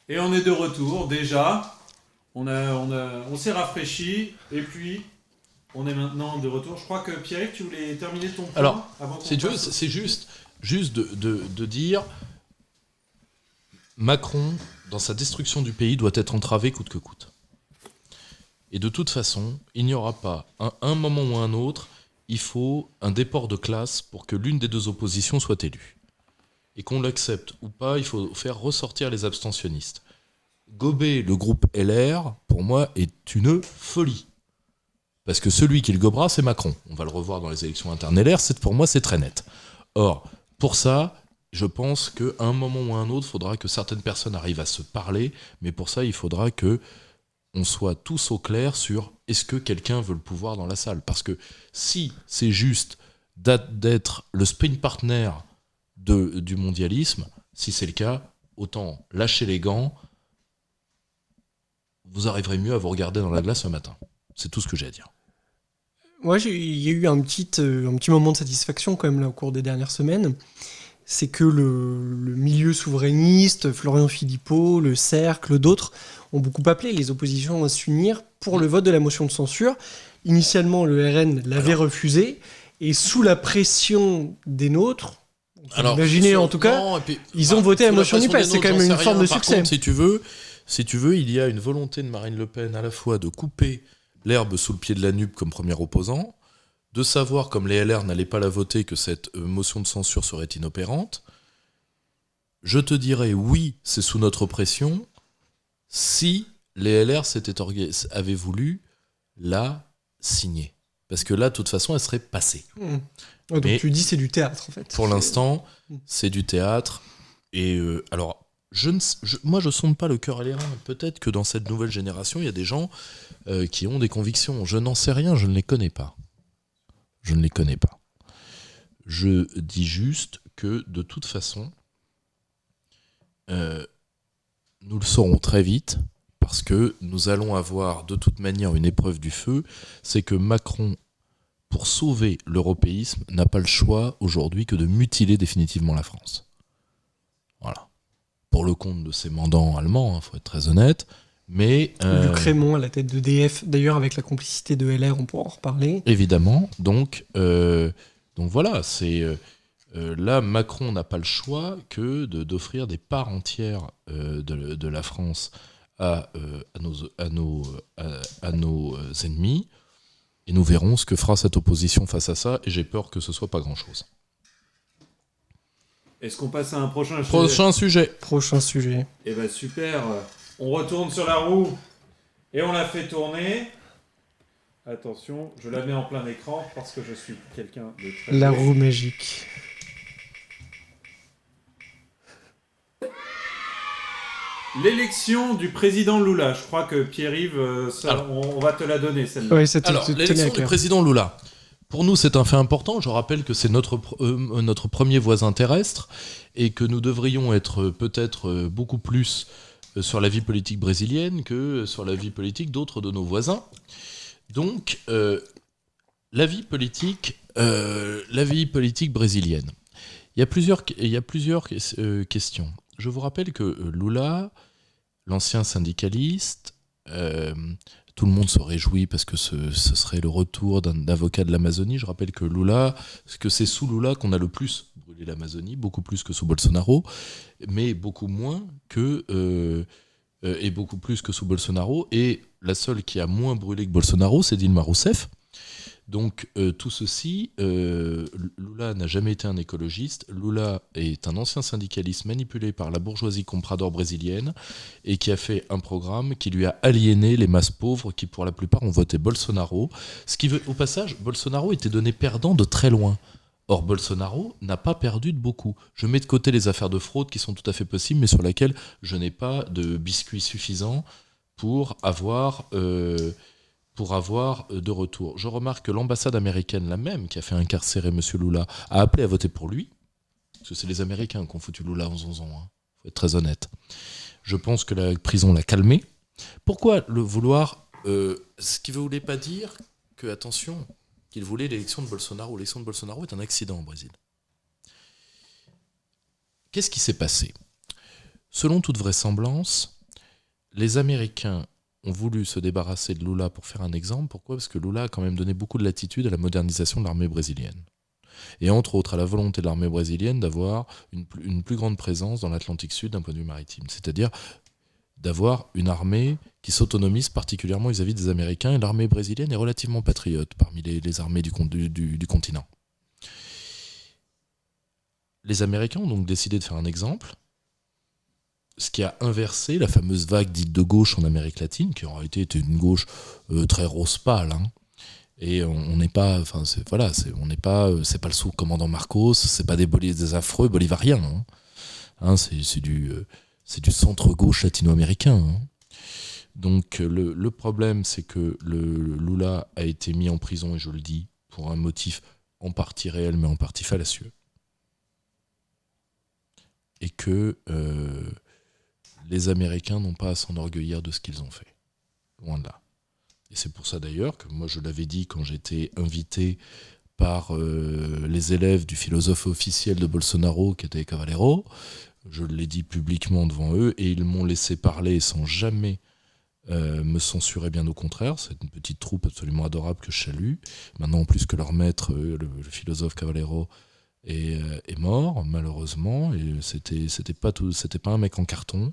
Et on est de retour déjà. On s'est rafraîchi et puis on est maintenant de retour. Je crois que Pierre, tu voulais terminer ton point Alors, avant qu'on c'est passe. juste de dire Macron, dans sa destruction du pays, doit être entravé coûte que coûte. Et de toute façon, il n'y aura pas, un moment ou un autre, il faut un déport de classe pour que l'une des deux oppositions soit élue. Et qu'on l'accepte ou pas, il faut faire ressortir les abstentionnistes. Gober le groupe LR, pour moi, est une folie. Parce que celui qui le gobera, c'est Macron. On va le revoir dans les élections internes LR, pour moi, c'est très net. Or, pour ça, je pense qu'à un moment ou à un autre, il faudra que certaines personnes arrivent à se parler, mais pour ça, il faudra que on soit tous au clair sur est-ce que quelqu'un veut le pouvoir dans la salle. Parce que si c'est juste d'être le sprint partner du mondialisme, si c'est le cas, autant lâcher les gants, vous arriverez mieux à vous regarder dans la glace ce matin. C'est tout ce que j'ai à dire. Moi, il y a eu un petit moment de satisfaction quand même là au cours des dernières semaines. C'est que le milieu souverainiste, Florian Philippot, le Cercle, d'autres, ont beaucoup appelé les oppositions à s'unir pour le vote de la motion de censure. Initialement, le RN l'avait refusé, et sous la pression des nôtres, imaginez en tout cas, ils ont voté la motion NUPES. C'est quand même une forme de succès. Contre, si tu veux, il y a une volonté de Marine Le Pen à la fois de couper l'herbe sous le pied de la NUP comme premier opposant, de savoir, comme les LR n'allaient pas la voter, que cette motion de censure serait inopérante. Je te dirais oui, c'est sous notre pression, si les LR avaient voulu la signer. Parce que là, de toute façon, elle serait passée. Donc tu dis c'est du théâtre, en fait. Pour l'instant, c'est du théâtre. Et alors, moi, je sonde pas le cœur et les reins. Peut-être que dans cette nouvelle génération, il y a des gens qui ont des convictions. Je n'en sais rien, je ne les connais pas. Je ne les connais pas. Je dis juste que, de toute façon, nous le saurons très vite, parce que nous allons avoir de toute manière une épreuve du feu, c'est que Macron, pour sauver l'européisme, n'a pas le choix aujourd'hui que de mutiler définitivement la France. Voilà. Pour le compte de ses mandants allemands, faut être très honnête, mais... Du Crémont à la tête d'EDF, d'ailleurs avec la complicité de LR, on pourra en reparler. Évidemment, donc voilà, là, Macron n'a pas le choix que d'offrir des parts entières de la France à nos ennemis, et nous verrons ce que fera cette opposition face à ça, et j'ai peur que ce soit pas grand-chose. Est-ce qu'on passe à un prochain sujet? Prochain sujet. Eh ben super, on retourne sur la roue et on la fait tourner. Attention, je la mets en plein écran parce que je suis quelqu'un de très... La roue magique. L'élection du président Lula. Je crois que Pierre-Yves, on va te la donner celle-là. Oui, alors, l'élection du président Lula. Pour nous, c'est un fait important. Je rappelle que c'est notre premier voisin terrestre et que nous devrions être peut-être beaucoup plus sur la vie politique brésilienne que sur la vie politique d'autres de nos voisins. Donc, la vie politique brésilienne. Il y a plusieurs questions. Je vous rappelle que Lula, l'ancien syndicaliste, tout le monde se réjouit parce que ce serait le retour d'un avocat de l'Amazonie. Je rappelle que c'est sous Lula qu'on a le plus brûlé l'Amazonie, beaucoup plus que sous Bolsonaro, mais beaucoup plus que sous Bolsonaro. Et la seule qui a moins brûlé que Bolsonaro, c'est Dilma Rousseff. Donc tout ceci, Lula n'a jamais été un écologiste. Lula est un ancien syndicaliste manipulé par la bourgeoisie comprador brésilienne et qui a fait un programme qui lui a aliéné les masses pauvres qui pour la plupart ont voté Bolsonaro. Ce qui veut, au passage, Bolsonaro était donné perdant de très loin. Or, Bolsonaro n'a pas perdu de beaucoup. Je mets de côté les affaires de fraude qui sont tout à fait possibles, mais sur lesquelles je n'ai pas de biscuits suffisants pour avoir de retour. Je remarque que l'ambassade américaine, la même, qui a fait incarcérer M. Lula, a appelé à voter pour lui. Parce que c'est les Américains qui ont foutu Lula en zonzon. Faut être très honnête. Je pense que la prison l'a calmé. Pourquoi le vouloir ce qui ne voulait pas dire que, attention, qu'il voulait l'élection de Bolsonaro. L'élection de Bolsonaro est un accident au Brésil. Qu'est-ce qui s'est passé ? Selon toute vraisemblance, les Américains ont voulu se débarrasser de Lula pour faire un exemple. Pourquoi ? Parce que Lula a quand même donné beaucoup de latitude à la modernisation de l'armée brésilienne. Et entre autres à la volonté de l'armée brésilienne d'avoir une plus grande présence dans l'Atlantique Sud d'un point de vue maritime. C'est-à-dire d'avoir une armée qui s'autonomise particulièrement vis-à-vis des Américains. Et l'armée brésilienne est relativement patriote parmi les armées du continent. Les Américains ont donc décidé de faire un exemple, ce qui a inversé la fameuse vague dite de gauche en Amérique latine, qui en réalité était une gauche très rose pâle. Et on n'est pas, enfin c'est pas le sous-commandant Marcos, c'est pas des affreux bolivariens. C'est du centre-gauche latino-américain. Donc le problème, c'est que le Lula a été mis en prison, et je le dis, pour un motif en partie réel, mais en partie fallacieux. Et que les Américains n'ont pas à s'enorgueillir de ce qu'ils ont fait. Loin de là. Et c'est pour ça d'ailleurs que moi je l'avais dit quand j'étais invité par les élèves du philosophe officiel de Bolsonaro, qui était Cavallero. Je l'ai dit publiquement devant eux, et ils m'ont laissé parler sans jamais me censurer, bien au contraire. C'est une petite troupe absolument adorable que je salue. Maintenant, en plus que leur maître, le philosophe Cavallero, est mort, malheureusement, et c'était pas un mec en carton,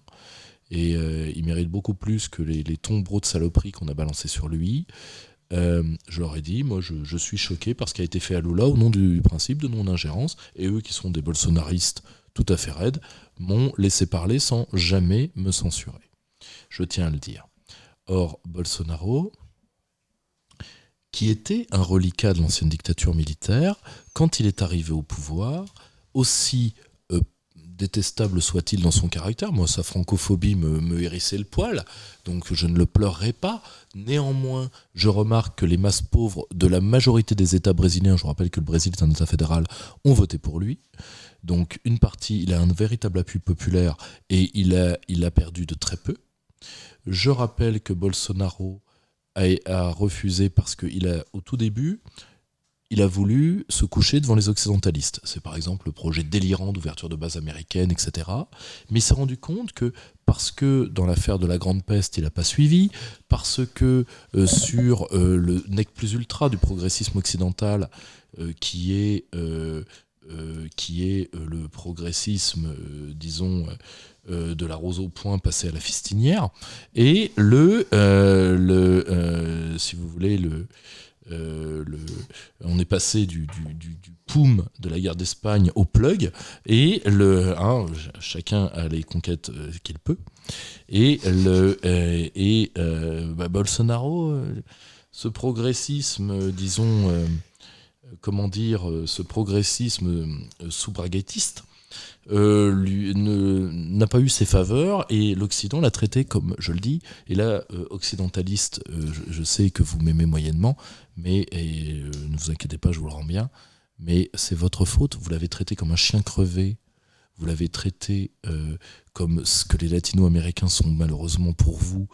et il mérite beaucoup plus que les tombereaux de saloperie qu'on a balancés sur lui. Je leur ai dit, moi je suis choqué par ce qui a été fait à Lula au nom du principe de non-ingérence, et eux qui sont des bolsonaristes tout à fait raides m'ont laissé parler sans jamais me censurer. Je tiens à le dire. Or, Bolsonaro, qui était un reliquat de l'ancienne dictature militaire, quand il est arrivé au pouvoir, aussi détestable soit-il dans son caractère, moi sa francophobie me hérissait le poil, donc je ne le pleurerai pas. Néanmoins, je remarque que les masses pauvres de la majorité des États brésiliens, je vous rappelle que le Brésil est un État fédéral, ont voté pour lui. Donc une partie, il a un véritable appui populaire, et il a perdu de très peu. Je rappelle que Bolsonaro a refusé parce qu'au tout début, il a voulu se coucher devant les occidentalistes. C'est par exemple le projet délirant d'ouverture de bases américaines, etc. Mais il s'est rendu compte que parce que dans l'affaire de la Grande Peste, il n'a pas suivi, parce que sur le nec plus ultra du progressisme occidental, qui est le progressisme, disons, de la rose au poing passé à la fistinière, et si vous voulez, on est passé du poum de la guerre d'Espagne au plug, et chacun a les conquêtes qu'il peut, et Bolsonaro, ce progressisme, disons, ce progressisme sous-braguettiste, n'a pas eu ses faveurs, et l'Occident l'a traité comme, je le dis, et là, occidentaliste, je sais que vous m'aimez moyennement, mais ne vous inquiétez pas, je vous le rends bien, mais c'est votre faute, vous l'avez traité comme un chien crevé, vous l'avez traité comme ce que les latino-américains sont malheureusement pour vous,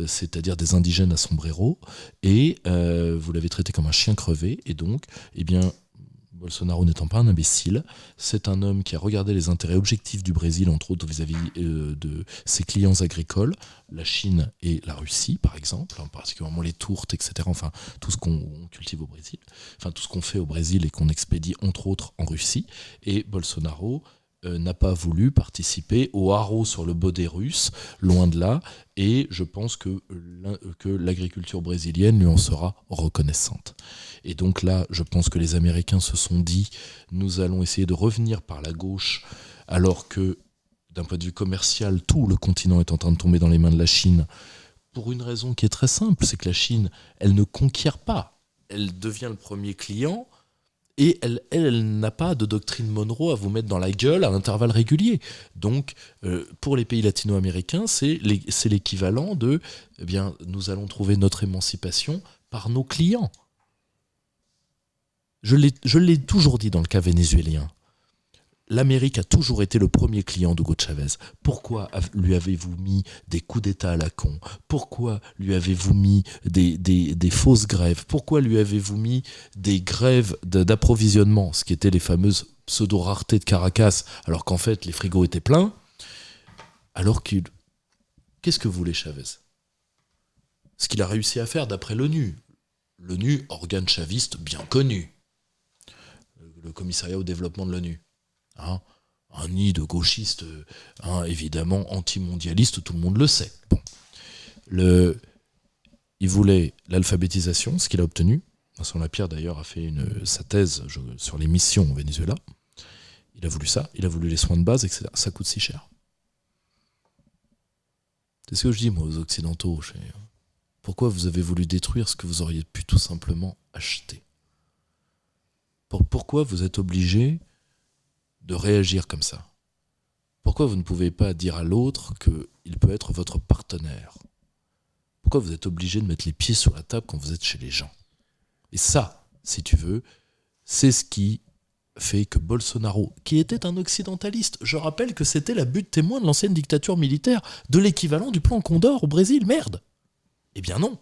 c'est-à-dire des indigènes à sombrero, et vous l'avez traité comme un chien crevé, et donc, eh bien, Bolsonaro n'étant pas un imbécile, c'est un homme qui a regardé les intérêts objectifs du Brésil, entre autres vis-à-vis de ses clients agricoles, la Chine et la Russie par exemple, particulièrement les tourtes, etc. Enfin, tout ce qu'on cultive au Brésil, enfin tout ce qu'on fait au Brésil et qu'on expédie entre autres en Russie. Et Bolsonaro n'a pas voulu participer au haro sur le baudet russe, loin de là, et je pense que l'agriculture brésilienne lui en sera reconnaissante. Et donc là, je pense que les Américains se sont dit, nous allons essayer de revenir par la gauche, alors que, d'un point de vue commercial, tout le continent est en train de tomber dans les mains de la Chine, pour une raison qui est très simple, c'est que la Chine, elle ne conquiert pas, elle devient le premier client, et elle n'a pas de doctrine Monroe à vous mettre dans la gueule à intervalles réguliers. Donc, pour les pays latino-américains, c'est l'équivalent de, eh bien, nous allons trouver notre émancipation par nos clients. Je l'ai toujours dit dans le cas vénézuélien. L'Amérique a toujours été le premier client d'Hugo Chavez. Pourquoi lui avez-vous mis des coups d'État à la con ? Pourquoi lui avez-vous mis des fausses grèves ? Pourquoi lui avez-vous mis des grèves d'approvisionnement, ce qui étaient les fameuses pseudo-raretés de Caracas, alors qu'en fait les frigos étaient pleins, alors qu'il Qu'est-ce que voulait Chavez ? Ce qu'il a réussi à faire d'après l'ONU. L'ONU, organe chaviste bien connu. Le commissariat au développement de l'ONU. Hein, un nid de gauchistes, évidemment antimondialistes, tout le monde le sait. Bon. Il voulait l'alphabétisation, ce qu'il a obtenu. Vincent Lapierre, d'ailleurs, a fait sa thèse sur les missions au Venezuela. Il a voulu ça, il a voulu les soins de base, etc. Ça coûte si cher. C'est ce que je dis, moi, aux Occidentaux. Pourquoi vous avez voulu détruire ce que vous auriez pu tout simplement acheter ? Pourquoi vous êtes obligé de réagir comme ça ? Pourquoi vous ne pouvez pas dire à l'autre qu'il peut être votre partenaire ? Pourquoi vous êtes obligé de mettre les pieds sur la table quand vous êtes chez les gens ? Et ça, si tu veux, c'est ce qui fait que Bolsonaro, qui était un occidentaliste, je rappelle que c'était la butte témoin de l'ancienne dictature militaire, de l'équivalent du plan Condor au Brésil, merde. Eh bien non.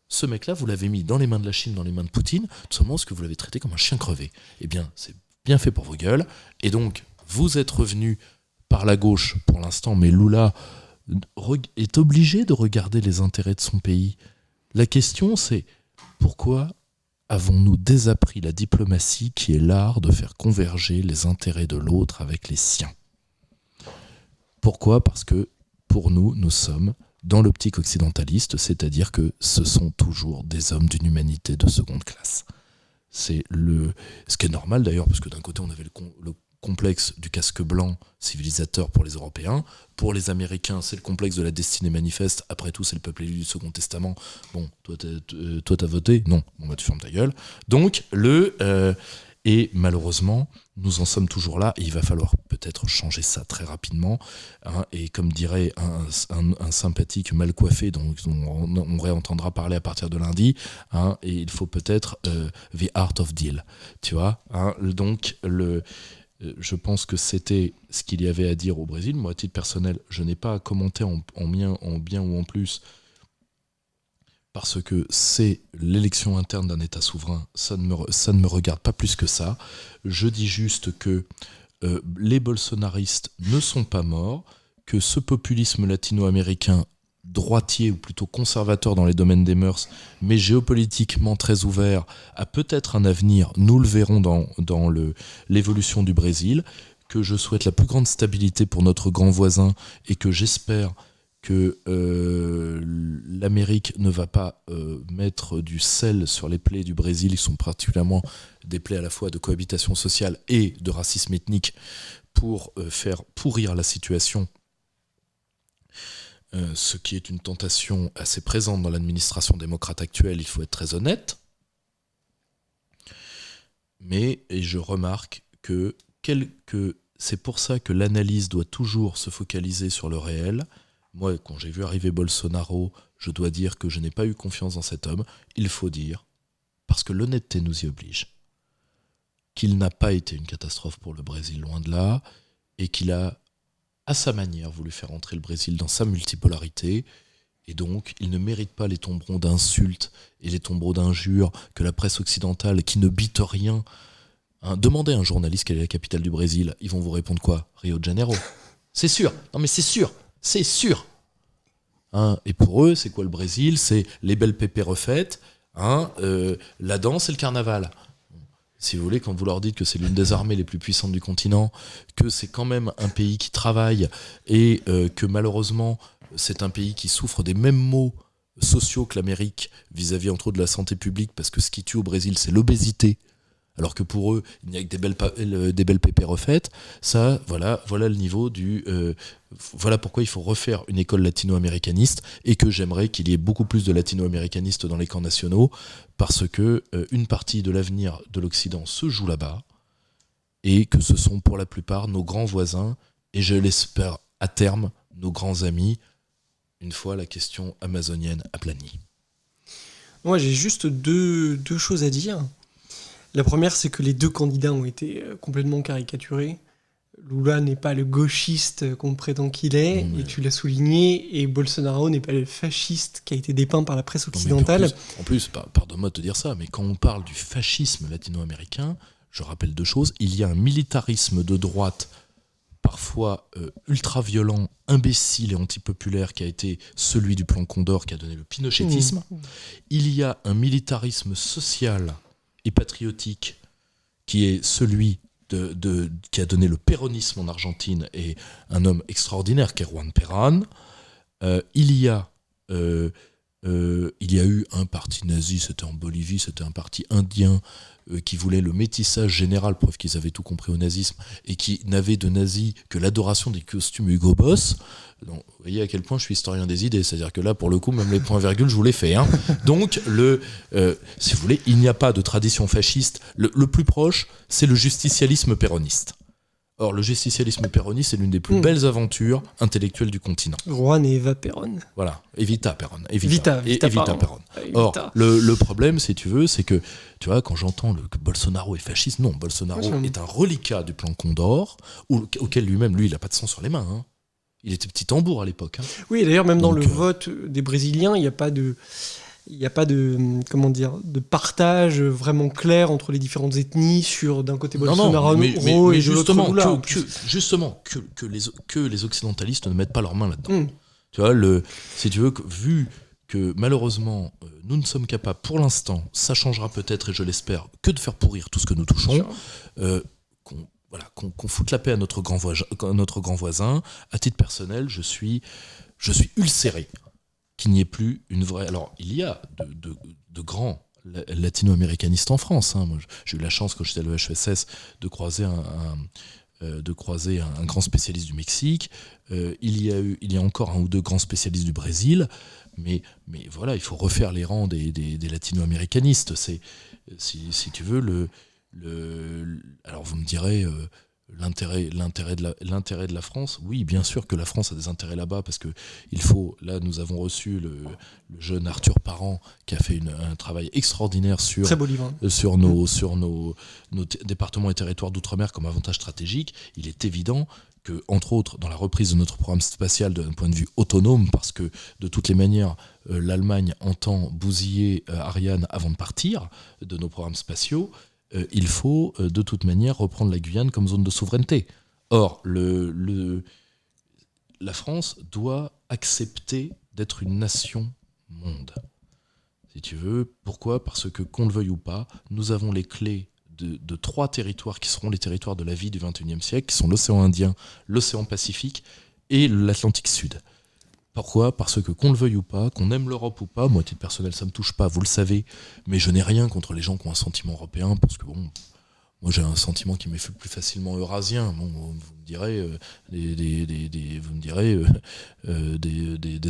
Ce mec-là, vous l'avez mis dans les mains de la Chine, dans les mains de Poutine, tout simplement parce que vous l'avez traité comme un chien crevé. Eh bien, c'est bien fait pour vos gueules. Et donc, vous êtes revenu par la gauche pour l'instant, mais Lula est obligé de regarder les intérêts de son pays. La question, c'est pourquoi avons-nous désappris la diplomatie qui est l'art de faire converger les intérêts de l'autre avec les siens ? Pourquoi ? Parce que, pour nous, nous sommes dans l'optique occidentaliste, c'est-à-dire que ce sont toujours des hommes d'une humanité de seconde classe. C'est ce qui est normal d'ailleurs, parce que d'un côté on avait le complexe du casque blanc civilisateur pour les Européens, pour les Américains c'est le complexe de la destinée manifeste, après tout c'est le peuple élu du Second Testament, bon, toi t'as voté ? Non, bon bah tu fermes ta gueule. Donc et malheureusement, nous en sommes toujours là, et il va falloir peut-être changer ça très rapidement. Hein, et comme dirait un sympathique mal coiffé dont on réentendra parler à partir de lundi, hein, et il faut peut-être the art of deal. Tu vois, hein, donc je pense que c'était ce qu'il y avait à dire au Brésil. Moi, à titre personnel, je n'ai pas à commenter en bien ou en plus, parce que c'est l'élection interne d'un État souverain, ça ne me regarde pas plus que ça. Je dis juste que les bolsonaristes ne sont pas morts, que ce populisme latino-américain droitier, ou plutôt conservateur dans les domaines des mœurs, mais géopolitiquement très ouvert, a peut-être un avenir, nous le verrons dans l'évolution du Brésil, que je souhaite la plus grande stabilité pour notre grand voisin, et que j'espère que l'Amérique ne va pas mettre du sel sur les plaies du Brésil, qui sont particulièrement des plaies à la fois de cohabitation sociale et de racisme ethnique, pour faire pourrir la situation, ce qui est une tentation assez présente dans l'administration démocrate actuelle, il faut être très honnête. Mais et je remarque que c'est pour ça que l'analyse doit toujours se focaliser sur le réel. Moi, quand j'ai vu arriver Bolsonaro, je dois dire que je n'ai pas eu confiance dans cet homme. Il faut dire, parce que l'honnêteté nous y oblige, qu'il n'a pas été une catastrophe pour le Brésil, loin de là, et qu'il a, à sa manière, voulu faire entrer le Brésil dans sa multipolarité, et donc il ne mérite pas les tombereaux d'insultes et les tombereaux d'injures que la presse occidentale, qui ne bite rien, hein, demandez à un journaliste quelle est la capitale du Brésil, ils vont vous répondre quoi ? Rio de Janeiro. C'est sûr, non mais c'est sûr. C'est sûr. Hein, et pour eux, c'est quoi le Brésil ? C'est les belles pépées refaites, hein, la danse et le carnaval. Si vous voulez, quand vous leur dites que c'est l'une des armées les plus puissantes du continent, que c'est quand même un pays qui travaille, et que malheureusement, c'est un pays qui souffre des mêmes maux sociaux que l'Amérique vis-à-vis entre autres de la santé publique, parce que ce qui tue au Brésil, c'est l'obésité. Alors que pour eux, il n'y a que des belles pépées refaites. Ça, voilà le niveau du... voilà pourquoi il faut refaire une école latino-américaniste, et que j'aimerais qu'il y ait beaucoup plus de latino-américanistes dans les camps nationaux, parce que une partie de l'avenir de l'Occident se joue là-bas, et que ce sont pour la plupart nos grands voisins, et je l'espère à terme, nos grands amis, une fois la question amazonienne aplanie. Moi, j'ai juste deux choses à dire. La première, c'est que les deux candidats ont été complètement caricaturés. Lula n'est pas le gauchiste qu'on prétend qu'il est, et tu l'as souligné, et Bolsonaro n'est pas le fasciste qui a été dépeint par la presse occidentale. En plus, pardonne-moi de te dire ça, mais quand on parle du fascisme latino-américain, je rappelle deux choses. Il y a un militarisme de droite parfois ultra-violent, imbécile et antipopulaire qui a été celui du plan Condor qui a donné le pinochétisme. Il y a un militarisme social et patriotique qui est celui qui a donné le péronisme en Argentine et un homme extraordinaire qui est Juan Perón. Il y a eu un parti nazi, c'était en Bolivie, c'était un parti indien qui voulait le métissage général, preuve qu'ils avaient tout compris au nazisme, et qui n'avait de nazi que l'adoration des costumes Hugo Boss. Donc, vous voyez à quel point je suis historien des idées, c'est-à-dire que là, pour le coup, même les points-virgules, je vous les fais. Hein. Donc, si vous voulez, il n'y a pas de tradition fasciste. Le plus proche, c'est le justicialisme péroniste. Or, le justicialisme péroniste, c'est l'une des plus belles aventures intellectuelles du continent. Juan et Eva Perón. Voilà, Evita Perón. Evita Perón. Or, le problème, si tu veux, c'est que, tu vois, quand j'entends que Bolsonaro est fasciste, non, Bolsonaro est un reliquat du plan Condor, auquel lui, il n'a pas de sang sur les mains. Hein. Il était petit tambour à l'époque. Hein. Oui, d'ailleurs, même dans le vote des Brésiliens, il n'y a pas de partage vraiment clair entre les différentes ethnies sur d'un côté Bolsonaro mais et de l'autre Lula. Justement, que les occidentalistes ne mettent pas leurs mains là-dedans. Tu vois, si tu veux, vu que malheureusement, nous ne sommes capables, pour l'instant, ça changera peut-être, et je l'espère, que de faire pourrir tout ce que nous touchons, qu'on foute la paix à notre grand voisin. À titre personnel, je suis ulcéré qu'il n'y ait plus une vraie... Alors, il y a de grands latino-américanistes en France. Hein. Moi, j'ai eu la chance, quand j'étais à l'EHESS, de croiser un grand spécialiste du Mexique. Il y a encore un ou deux grands spécialistes du Brésil. Mais voilà, il faut refaire les rangs des latino-américanistes. C'est, si tu veux, alors vous me direz... L'intérêt de la France, oui, bien sûr que la France a des intérêts là-bas, parce que là, nous avons reçu le jeune Arthur Parent qui a fait un travail extraordinaire sur nos départements et territoires d'outre-mer comme avantage stratégique. Il est évident que, entre autres, dans la reprise de notre programme spatial d'un point de vue autonome, parce que de toutes les manières, l'Allemagne entend bousiller Ariane avant de partir de nos programmes spatiaux. Il faut de toute manière reprendre la Guyane comme zone de souveraineté. Or, la France doit accepter d'être une nation monde. Si tu veux, pourquoi ? Parce que, qu'on le veuille ou pas, nous avons les clés de 3 territoires qui seront les territoires de la vie du XXIe siècle, qui sont l'océan Indien, l'océan Pacifique et l'Atlantique Sud. Pourquoi ? Parce que, qu'on le veuille ou pas, qu'on aime l'Europe ou pas, moi à titre personnel ça me touche pas, vous le savez, mais je n'ai rien contre les gens qui ont un sentiment européen, parce que bon, moi j'ai un sentiment qui m'est plus facilement eurasien. Bon, vous me direz, des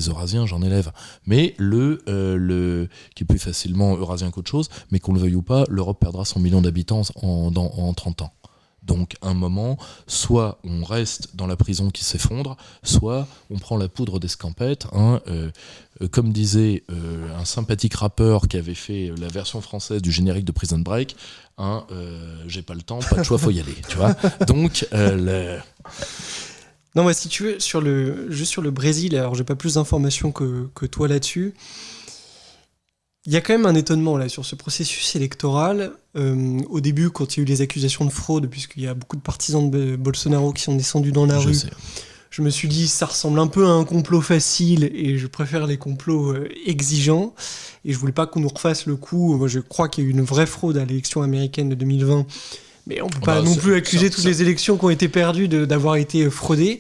eurasiens, j'en élève, mais qui est plus facilement eurasien qu'autre chose, mais qu'on le veuille ou pas, l'Europe perdra 100 millions d'habitants en 30 ans. Donc, à un moment, soit on reste dans la prison qui s'effondre, soit on prend la poudre d'escampette. Hein, comme disait un sympathique rappeur qui avait fait la version française du générique de Prison Break, hein, j'ai pas le temps, pas de choix, faut y aller. Tu vois. Donc, Non, si tu veux, juste sur le Brésil, alors j'ai pas plus d'informations que toi là-dessus. Il y a quand même un étonnement là sur ce processus électoral. Au début, quand il y a eu les accusations de fraude, puisqu'il y a beaucoup de partisans de Bolsonaro qui sont descendus dans la rue, je me suis dit ça ressemble un peu à un complot facile et je préfère les complots exigeants. Et je voulais pas qu'on nous refasse le coup. Moi, je crois qu'il y a eu une vraie fraude à l'élection américaine de 2020. Mais on peut pas non plus accuser toutes les élections qui ont été perdues d'avoir été fraudées.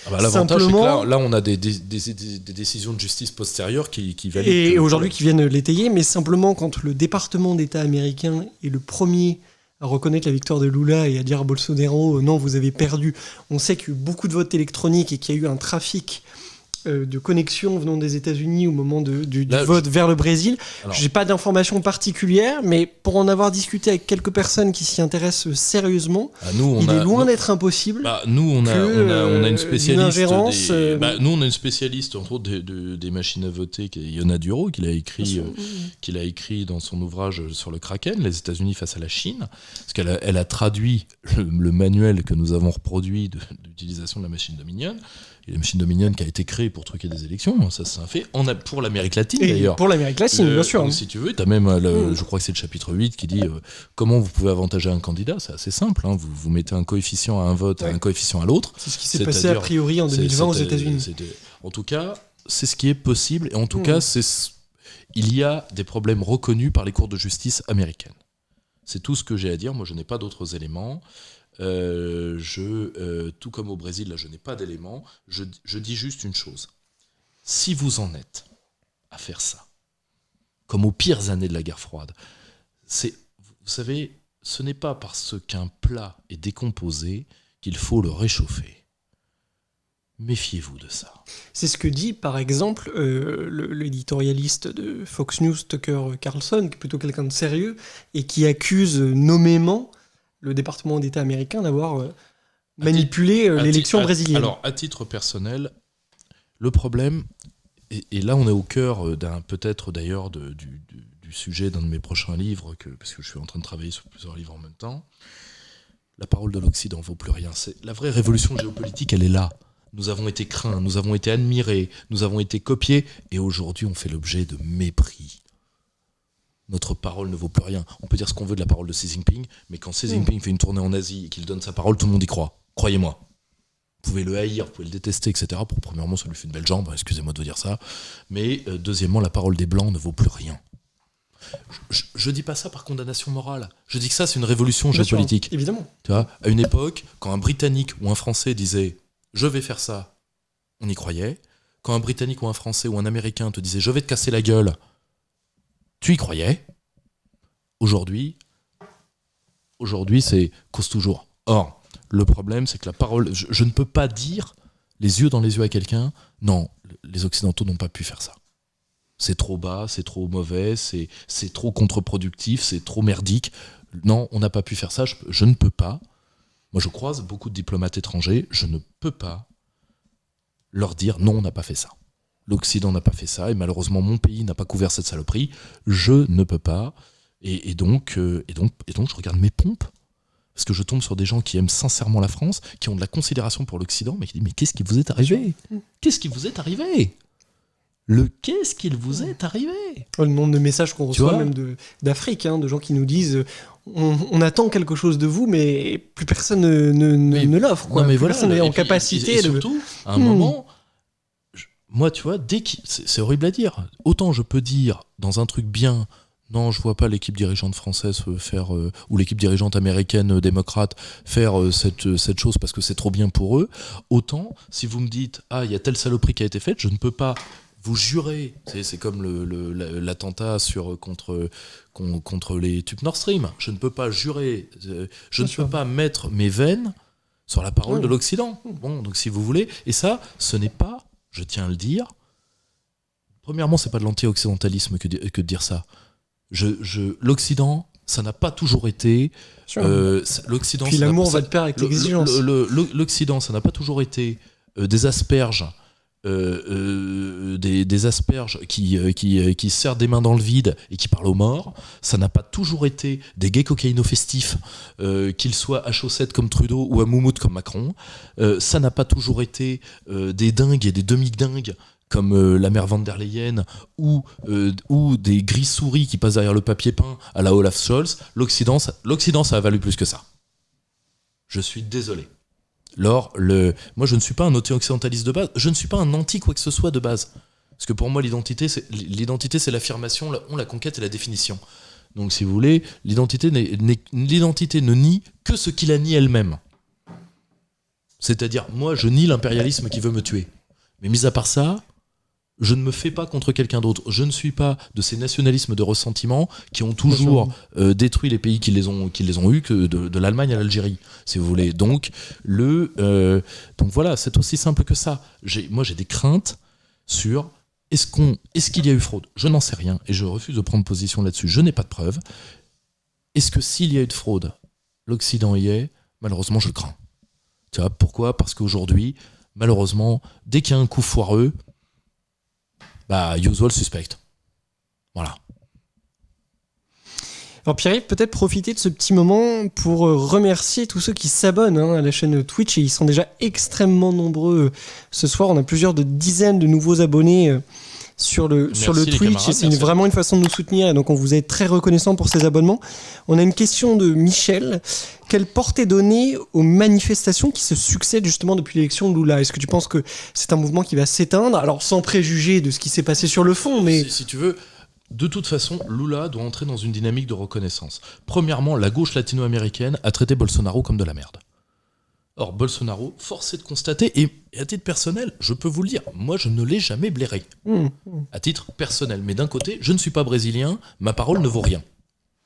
Ah bah, l'avantage, simplement, c'est que là, on a des décisions de justice postérieures qui valident. Et aujourd'hui, qui viennent l'étayer. Mais simplement, quand le département d'État américain est le premier à reconnaître la victoire de Lula et à dire à Bolsonaro non, vous avez perdu, on sait qu'il y a eu beaucoup de votes électroniques et qu'il y a eu un trafic de connexion venant des États-Unis au moment du vote vers le Brésil. Alors, j'ai pas d'informations particulières, mais pour en avoir discuté avec quelques personnes qui s'y intéressent sérieusement, il est loin d'être impossible. Nous, on a une spécialiste. Nous, on a une spécialiste entre autres des machines à voter, qui est Yona Duro, qu'il a écrit dans son ouvrage sur le Kraken, les États-Unis face à la Chine, parce qu'elle a traduit le manuel que nous avons reproduit d'utilisation de la machine Dominion. Et la machine Dominion qui a été créée pour truquer des élections, ça c'est un fait. Pour l'Amérique latine Et d'ailleurs. pour l'Amérique latine, bien sûr. Si tu veux, t'as même, je crois que c'est le chapitre 8 qui dit comment vous pouvez avantager un candidat. C'est assez simple, hein. Vous mettez un coefficient à un vote et un coefficient à l'autre. C'est ce qui s'est passé a priori en 2020 aux États-Unis. En tout cas, c'est ce qui est possible. Et en tout cas, il y a des problèmes reconnus par les cours de justice américaines. C'est tout ce que j'ai à dire. Moi, je n'ai pas d'autres éléments. Tout comme au Brésil, là, je n'ai pas d'éléments. Je dis juste une chose. Si vous en êtes à faire ça, comme aux pires années de la guerre froide, vous savez, ce n'est pas parce qu'un plat est décomposé qu'il faut le réchauffer. Méfiez-vous de ça. C'est ce que dit, par exemple, l'éditorialiste de Fox News, Tucker Carlson, qui est plutôt quelqu'un de sérieux, et qui accuse nommément le département d'État américain d'avoir manipulé l'élection brésilienne. Alors, à titre personnel, le problème, et là on est au cœur peut-être d'ailleurs du sujet d'un de mes prochains livres, parce que je suis en train de travailler sur plusieurs livres en même temps, la parole de l'Occident vaut plus rien. La vraie révolution géopolitique, elle est là. Nous avons été craints, nous avons été admirés, nous avons été copiés, et aujourd'hui on fait l'objet de mépris. Notre parole ne vaut plus rien. On peut dire ce qu'on veut de la parole de Xi Jinping, mais quand Xi Jinping fait une tournée en Asie et qu'il donne sa parole, tout le monde y croit. Croyez-moi. Vous pouvez le haïr, vous pouvez le détester, etc. Premièrement, ça lui fait une belle jambe, excusez-moi de vous dire ça. Mais deuxièmement, la parole des Blancs ne vaut plus rien. Je dis pas ça par condamnation morale. Je dis que ça, c'est une révolution géopolitique. Sûr, évidemment. Tu vois, à une époque, quand un Britannique ou un Français disait « je vais faire ça », on y croyait. Quand un Britannique ou un Français ou un Américain te disait « je vais te casser la gueule », tu y croyais. Aujourd'hui, c'est cause toujours. Or, le problème, c'est que la parole... Je ne peux pas dire, les yeux dans les yeux à quelqu'un, non, les Occidentaux n'ont pas pu faire ça. C'est trop bas, c'est trop mauvais, c'est trop contre-productif, c'est trop merdique. Non, on n'a pas pu faire ça, je ne peux pas. Moi, je croise beaucoup de diplomates étrangers, je ne peux pas leur dire non, on n'a pas fait ça. L'Occident n'a pas fait ça, et malheureusement, mon pays n'a pas couvert cette saloperie. Je ne peux pas. Et donc, je regarde mes pompes, parce que je tombe sur des gens qui aiment sincèrement la France, qui ont de la considération pour l'Occident, mais qui disent « Mais qu'est-ce qui vous est arrivé ? Qu'est-ce qui vous est arrivé ? Qu'est-ce qu'il vous est arrivé ?» Le nombre de messages qu'on reçoit, même d'Afrique, de gens qui nous disent on attend quelque chose de vous, mais plus personne ne l'offre. Quoi. Non, mais plus personne n'est en capacité et surtout, à un moment, moi, tu vois, c'est horrible à dire. Autant je peux dire, dans un truc bien, non, je vois pas l'équipe dirigeante française faire, ou l'équipe dirigeante américaine démocrate faire cette chose parce que c'est trop bien pour eux. Autant, si vous me dites, il y a telle saloperie qui a été faite, je ne peux pas vous jurer, c'est comme l'attentat contre les tubes Nord Stream. Je ne peux pas jurer, je ne peux pas mettre mes veines sur la parole de l'Occident. Bon, donc si vous voulez, et ça, ce n'est pas, je tiens à le dire, premièrement, c'est pas de l'anti-occidentalisme que de dire ça. L'Occident, ça n'a pas toujours été... l'Occident, puis l'amour va de pair avec l'exigence. L'Occident, ça n'a pas toujours été des asperges, des asperges qui serrent des mains dans le vide et qui parlent aux morts. Ça n'a pas toujours été des gays cocaïno-festifs, qu'ils soient à chaussettes comme Trudeau ou à moumoute comme Macron. Ça n'a pas toujours été des dingues et des demi-dingues comme la mère Van der Leyen ou des gris-souris qui passent derrière le papier peint à la Olaf Scholz. L'Occident, ça a valu plus que ça. Je suis désolé. Moi, je ne suis pas un anti-occidentaliste de base, je ne suis pas un anti quoi que ce soit de base. Parce que pour moi, l'identité, c'est l'affirmation, la conquête et la définition. Donc, si vous voulez, l'identité ne nie que ce qui la nie elle-même. C'est-à-dire, moi, je nie l'impérialisme qui veut me tuer. Mais mis à part ça, je ne me fais pas contre quelqu'un d'autre. Je ne suis pas de ces nationalismes de ressentiment qui ont toujours détruit les pays qui les ont eus, que de l'Allemagne à l'Algérie, si vous voulez. Donc voilà, c'est aussi simple que ça. Moi, j'ai des craintes sur est-ce qu'il y a eu fraude ? Je n'en sais rien et je refuse de prendre position là-dessus. Je n'ai pas de preuves. Est-ce que s'il y a eu de fraude, l'Occident y est ? Malheureusement, je le crains. Tu vois, pourquoi ? Parce qu'aujourd'hui, malheureusement, dès qu'il y a un coup foireux, usual suspect. Voilà. Alors Pierre, peut-être profiter de ce petit moment pour remercier tous ceux qui s'abonnent à la chaîne Twitch, et ils sont déjà extrêmement nombreux ce soir. On a plusieurs dizaines de nouveaux abonnés sur le Twitch, camarades, et c'est vraiment une façon de nous soutenir, et donc on vous est très reconnaissant pour ces abonnements. On a une question de Michel. Quelle portée donner aux manifestations qui se succèdent justement depuis l'élection de Lula ? Est-ce que tu penses que c'est un mouvement qui va s'éteindre ? Alors sans préjuger de ce qui s'est passé sur le fond, mais... Si tu veux, de toute façon, Lula doit entrer dans une dynamique de reconnaissance. Premièrement, la gauche latino-américaine a traité Bolsonaro comme de la merde. Or, Bolsonaro, force est de constater, et à titre personnel, je peux vous le dire, moi je ne l'ai jamais blairé. À titre personnel. Mais d'un côté, je ne suis pas brésilien, ma parole ne vaut rien.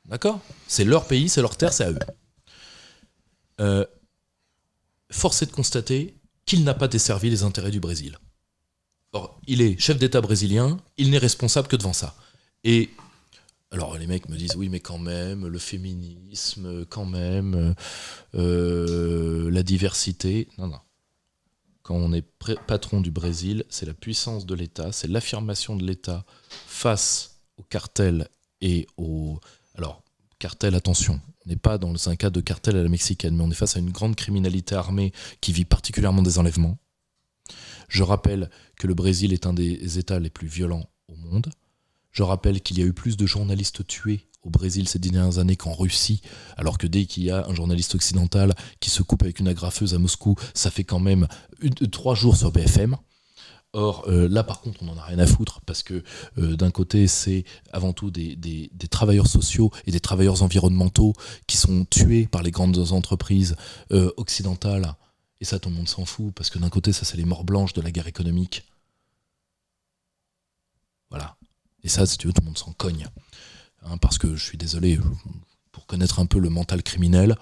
D'accord ? C'est leur pays, c'est leur terre, c'est à eux. Force est de constater qu'il n'a pas desservi les intérêts du Brésil. Or, il est chef d'État brésilien, il n'est responsable que devant ça. Et alors les mecs me disent oui mais quand même, le féminisme, quand même, la diversité. Non. Quand on est patron du Brésil, c'est la puissance de l'État, c'est l'affirmation de l'État face au cartel et au... Alors, cartel, attention, on n'est pas dans un cas de cartel à la mexicaine, mais on est face à une grande criminalité armée qui vit particulièrement des enlèvements. Je rappelle que le Brésil est un des États les plus violents au monde. Je rappelle qu'il y a eu plus de journalistes tués au Brésil ces dernières années qu'en Russie, alors que dès qu'il y a un journaliste occidental qui se coupe avec une agrafeuse à Moscou, ça fait quand même 3 jours sur BFM. Or, là par contre, on n'en a rien à foutre, parce que d'un côté, c'est avant tout des travailleurs sociaux et des travailleurs environnementaux qui sont tués par les grandes entreprises occidentales. Et ça, tout le monde s'en fout, parce que d'un côté, ça, c'est les morts blanches de la guerre économique. Voilà. Et ça, si tu veux, tout le monde s'en cogne. Parce que je suis désolé, pour connaître un peu le mental criminel,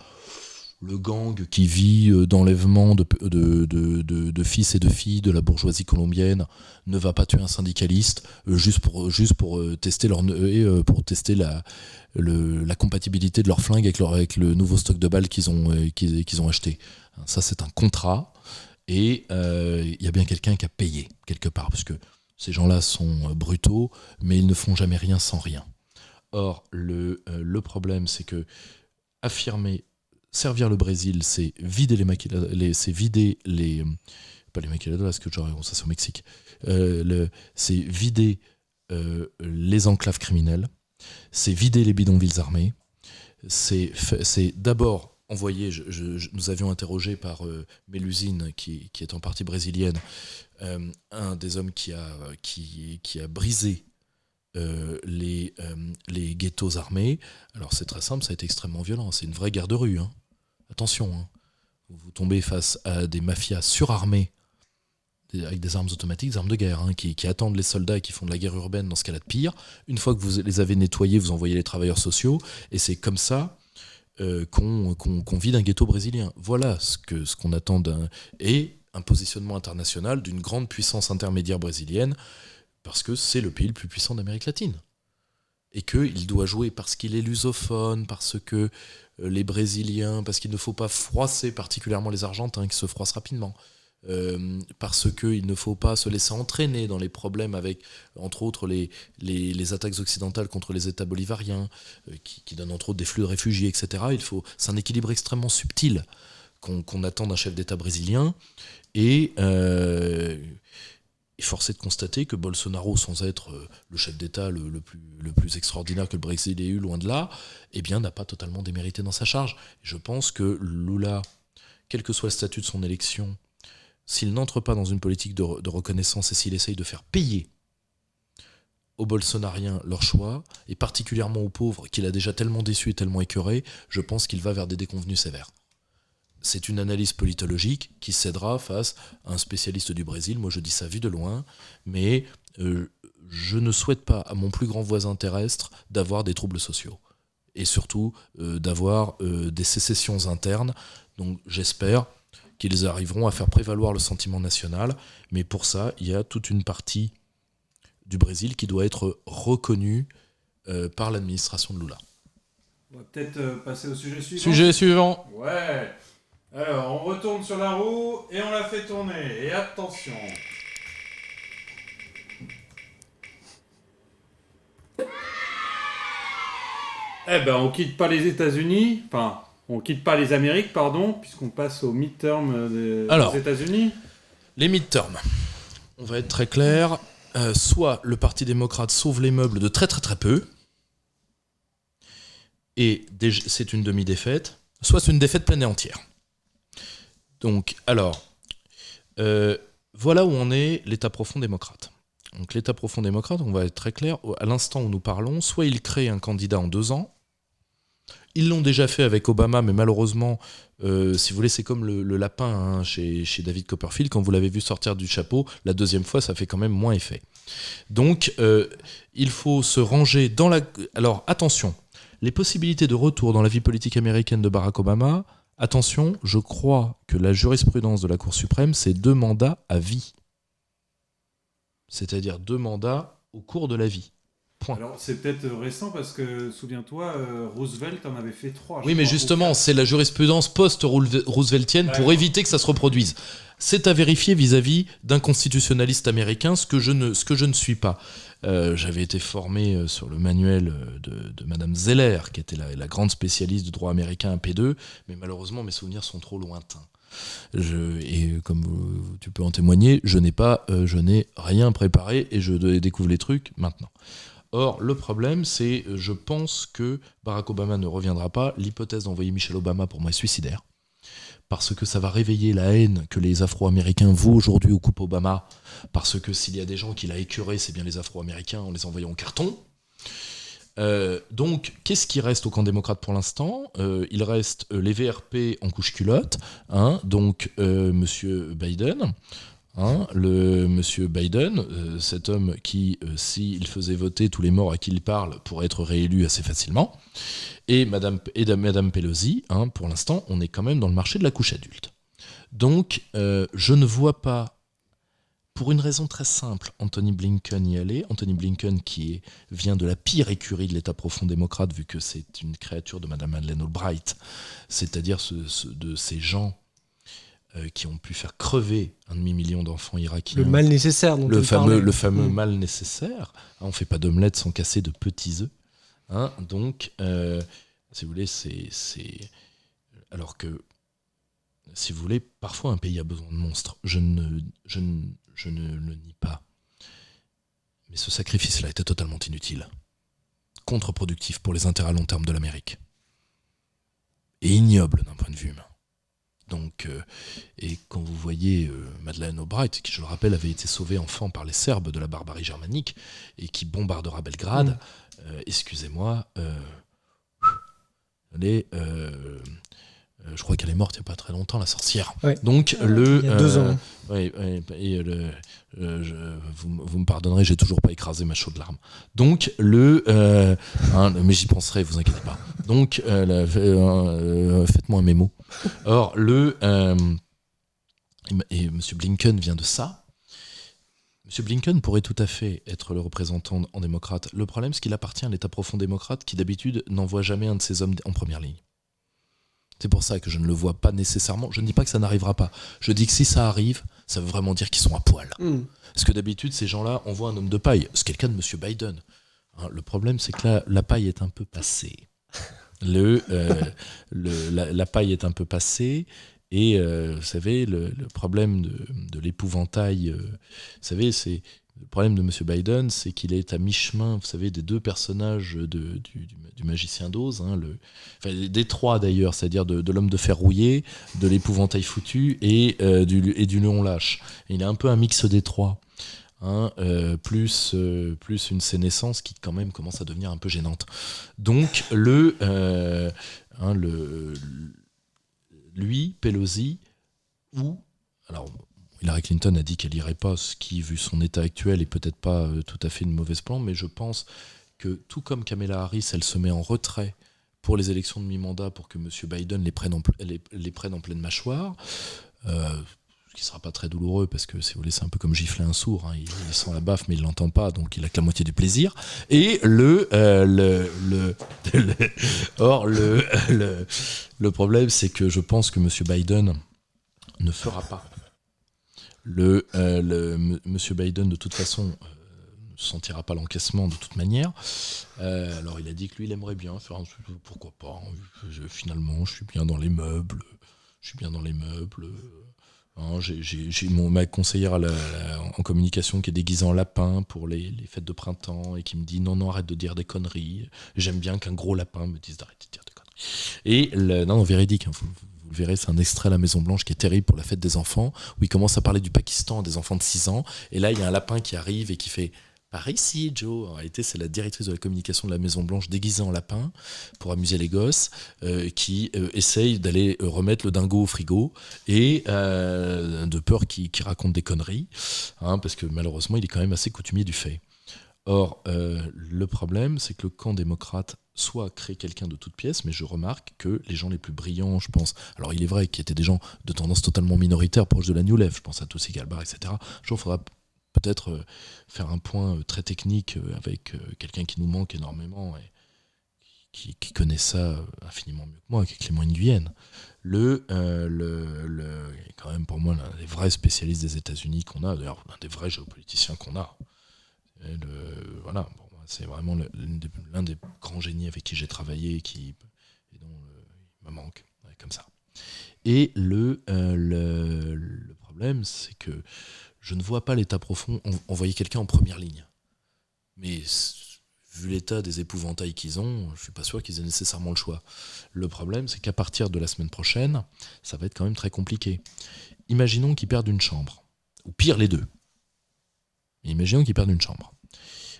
le gang qui vit d'enlèvement de fils et de filles de la bourgeoisie colombienne ne va pas tuer un syndicaliste juste pour tester la compatibilité de leur flingue avec le nouveau stock de balles qu'ils ont acheté. Ça, c'est un contrat, et il y a bien quelqu'un qui a payé quelque part, parce que ces gens-là sont brutaux, mais ils ne font jamais rien sans rien. Or, le problème, c'est que servir le Brésil, c'est vider pas les maquiladoras, parce que ça c'est au Mexique. C'est vider les enclaves criminelles, c'est vider les bidonvilles armés, c'est d'abord envoyer. Nous avions interrogé par Mélusine, qui est en partie brésilienne, un des hommes qui a brisé les ghettos armés. Alors c'est très simple, ça a été extrêmement violent, c'est une vraie guerre de rue. Attention, vous tombez face à des mafias surarmées avec des armes automatiques, des armes de guerre, qui attendent les soldats et qui font de la guerre urbaine dans ce cas-là de pire. Une fois que vous les avez nettoyés, vous envoyez les travailleurs sociaux, et c'est comme ça qu'on vide un ghetto brésilien. Voilà ce qu'on attend et un positionnement international d'une grande puissance intermédiaire brésilienne, parce que c'est le pays le plus puissant d'Amérique latine. Et qu'il doit jouer parce qu'il est lusophone, parce que les Brésiliens, parce qu'il ne faut pas froisser particulièrement les Argentins qui se froissent rapidement, parce qu'il ne faut pas se laisser entraîner dans les problèmes avec, entre autres, les attaques occidentales contre les États bolivariens, qui donnent entre autres des flux de réfugiés, etc. C'est un équilibre extrêmement subtil qu'on attend d'un chef d'État brésilien, et force est de constater que Bolsonaro, sans être le chef d'État le plus extraordinaire que le Brésil ait eu, loin de là, n'a pas totalement démérité dans sa charge. Je pense que Lula, quel que soit le statut de son élection, s'il n'entre pas dans une politique de reconnaissance et s'il essaye de faire payer aux bolsonariens leur choix, et particulièrement aux pauvres qu'il a déjà tellement déçus et tellement écœurés, je pense qu'il va vers des déconvenues sévères. C'est une analyse politologique qui cédera face à un spécialiste du Brésil. Moi, je dis ça vu de loin, mais je ne souhaite pas à mon plus grand voisin terrestre d'avoir des troubles sociaux, et surtout d'avoir des sécessions internes. Donc j'espère qu'ils arriveront à faire prévaloir le sentiment national, mais pour ça, il y a toute une partie du Brésil qui doit être reconnue par l'administration de Lula. On va peut-être passer au sujet suivant. Sujet suivant. Ouais. Alors, on retourne sur la roue et on la fait tourner. Et attention. Eh ben, on quitte pas les États-Unis, enfin, on quitte pas les Amériques, pardon, puisqu'on passe au midterm des États-Unis. Les midterms. On va être très clair. Soit le Parti démocrate sauve les meubles de très très très peu, et c'est une demi-défaite, soit c'est une défaite pleine et entière. Donc, alors, voilà où en est l'état profond démocrate. Donc l'état profond démocrate, on va être très clair, à l'instant où nous parlons, soit il crée un candidat en 2 ans. Ils l'ont déjà fait avec Obama, mais malheureusement, si vous voulez, c'est comme le lapin chez David Copperfield. Quand vous l'avez vu sortir du chapeau, la deuxième fois, ça fait quand même moins effet. Donc, il faut se ranger dans la... Alors, attention, les possibilités de retour dans la vie politique américaine de Barack Obama, attention, je crois que la jurisprudence de la Cour suprême, c'est 2 mandats à vie. C'est-à-dire 2 mandats au cours de la vie. Point. Alors, c'est peut-être récent parce que, souviens-toi, Roosevelt en avait fait 3. Oui, mais justement, c'est la jurisprudence post-rooseveltienne pour éviter que ça se reproduise. C'est à vérifier vis-à-vis d'un constitutionnaliste américain, ce que je ne suis pas. J'avais été formé sur le manuel de Madame Zeller, qui était la grande spécialiste du droit américain à P2, mais malheureusement, mes souvenirs sont trop lointains. Et comme tu peux en témoigner, je n'ai rien préparé et je découvre les trucs maintenant. Or, le problème, c'est, je pense que Barack Obama ne reviendra pas. L'hypothèse d'envoyer Michelle Obama, pour moi, est suicidaire. Parce que ça va réveiller la haine que les Afro-Américains vouent aujourd'hui au couple Obama. Parce que s'il y a des gens qui l'a écœuré, c'est bien les Afro-Américains en les envoyant en carton. Donc, qu'est-ce qui reste au camp démocrate pour l'instant ? Il reste les VRP en couche culotte, donc Monsieur Biden. Le monsieur Biden, cet homme qui, s'il faisait voter tous les morts à qui il parle, pourrait être réélu assez facilement, et Madame Pelosi, pour l'instant, on est quand même dans le marché de la couche adulte. Donc, je ne vois pas, pour une raison très simple, Anthony Blinken y aller. Anthony Blinken qui vient de la pire écurie de l'État profond démocrate, vu que c'est une créature de Madame Madeleine Albright, c'est-à-dire de ces gens qui ont pu faire crever 1,5 million d'enfants irakiens. Le mal nécessaire dont le fameux mal nécessaire. On ne fait pas d'omelette sans casser de petits œufs. Donc, si vous voulez, c'est... Alors que, si vous voulez, parfois un pays a besoin de monstres. Je ne le nie pas. Mais ce sacrifice-là était totalement inutile. Contre-productif pour les intérêts à long terme de l'Amérique. Et ignoble d'un point de vue humain. Donc, et quand vous voyez Madeleine Albright, qui je le rappelle avait été sauvée enfant par les Serbes de la barbarie germanique et qui bombardera Belgrade, excusez-moi, je crois qu'elle est morte il n'y a pas très longtemps, la sorcière. Ouais. Donc il y a 2 ans. Vous me pardonnerez, j'ai toujours pas écrasé ma chaude larme. Donc mais j'y penserai, vous inquiétez pas. Donc faites-moi un mémo. Or et Monsieur Blinken vient de ça. Monsieur Blinken pourrait tout à fait être le représentant en démocrate. Le problème, c'est qu'il appartient à l'État profond démocrate qui d'habitude n'envoie jamais un de ses hommes en première ligne. C'est pour ça que je ne le vois pas nécessairement. Je ne dis pas que ça n'arrivera pas. Je dis que si ça arrive, ça veut vraiment dire qu'ils sont à poil. Parce que d'habitude, ces gens-là envoient un homme de paille. C'est le cas de M. Biden. Le problème, c'est que là, la paille est un peu passée. La paille est un peu passée. Et vous savez, le problème de l'épouvantail, vous savez, c'est... Le problème de M. Biden, c'est qu'il est à mi-chemin, vous savez, des 2 personnages du magicien d'Oz, des 3 d'ailleurs, c'est-à-dire de l'homme de fer rouillé, de l'épouvantail foutu et du lion lâche. Et il a un peu un mix des 3, plus une sénescence qui quand même commence à devenir un peu gênante. Donc lui, Pelosi, alors Hillary Clinton a dit qu'elle irait pas, ce qui, vu son état actuel, est peut-être pas tout à fait une mauvaise plan, mais je pense que tout comme Kamala Harris, elle se met en retrait pour les élections de mi-mandat pour que M. Biden les prenne en pleine mâchoire, ce qui sera pas très douloureux parce que, si vous voulez, c'est un peu comme gifler un sourd, il sent la baffe mais il l'entend pas, donc il a que la moitié du plaisir. Et le problème, c'est que je pense que M. Biden ne fera pas. Monsieur Biden, de toute façon, sentira pas l'encaissement de toute manière. Alors il a dit que lui il aimerait bien faire pourquoi pas. Finalement, je suis bien dans les meubles. J'ai ma conseillère en communication qui est déguisée en lapin pour les fêtes de printemps et qui me dit non, arrête de dire des conneries. J'aime bien qu'un gros lapin me dise d'arrêter de dire des conneries. Et non, véridique, hein, vous le verrez, c'est un extrait à la Maison Blanche qui est terrible pour la fête des enfants, où il commence à parler du Pakistan à des enfants de 6 ans. Et là, il y a un lapin qui arrive et qui fait par ici, Joe. En réalité, c'est la directrice de la communication de la Maison Blanche déguisée en lapin pour amuser les gosses qui essaye d'aller remettre le dingo au frigo et de peur qu'il raconte des conneries, hein, parce que malheureusement, il est quand même assez coutumier du fait. Or, le problème, c'est que le camp démocrate soit crée quelqu'un de toute pièce, mais je remarque que les gens les plus brillants, je pense, alors il est vrai qu'il y était des gens de tendance totalement minoritaire proche de la New Left, je pense à Tulsi Gabbard, etc. Je trouve qu'il faudra peut-être faire un point très technique avec quelqu'un qui nous manque énormément et qui connaît ça infiniment mieux que moi, qui est Clément Nguyen. Quand même pour moi l'un des vrais spécialistes des États-Unis qu'on a, d'ailleurs l'un des vrais géopoliticiens qu'on a. Voilà, bon, c'est vraiment l'un des grands génies avec qui j'ai travaillé et dont il me manque, comme ça. Et le problème, c'est que je ne vois pas l'état profond. Envoyer quelqu'un en première ligne. Mais vu l'état des épouvantails qu'ils ont, je ne suis pas sûr qu'ils aient nécessairement le choix. Le problème, c'est qu'à partir de la semaine prochaine, ça va être quand même très compliqué. Imaginons qu'ils perdent une chambre, ou pire les deux. Imaginons qu'ils perdent une chambre.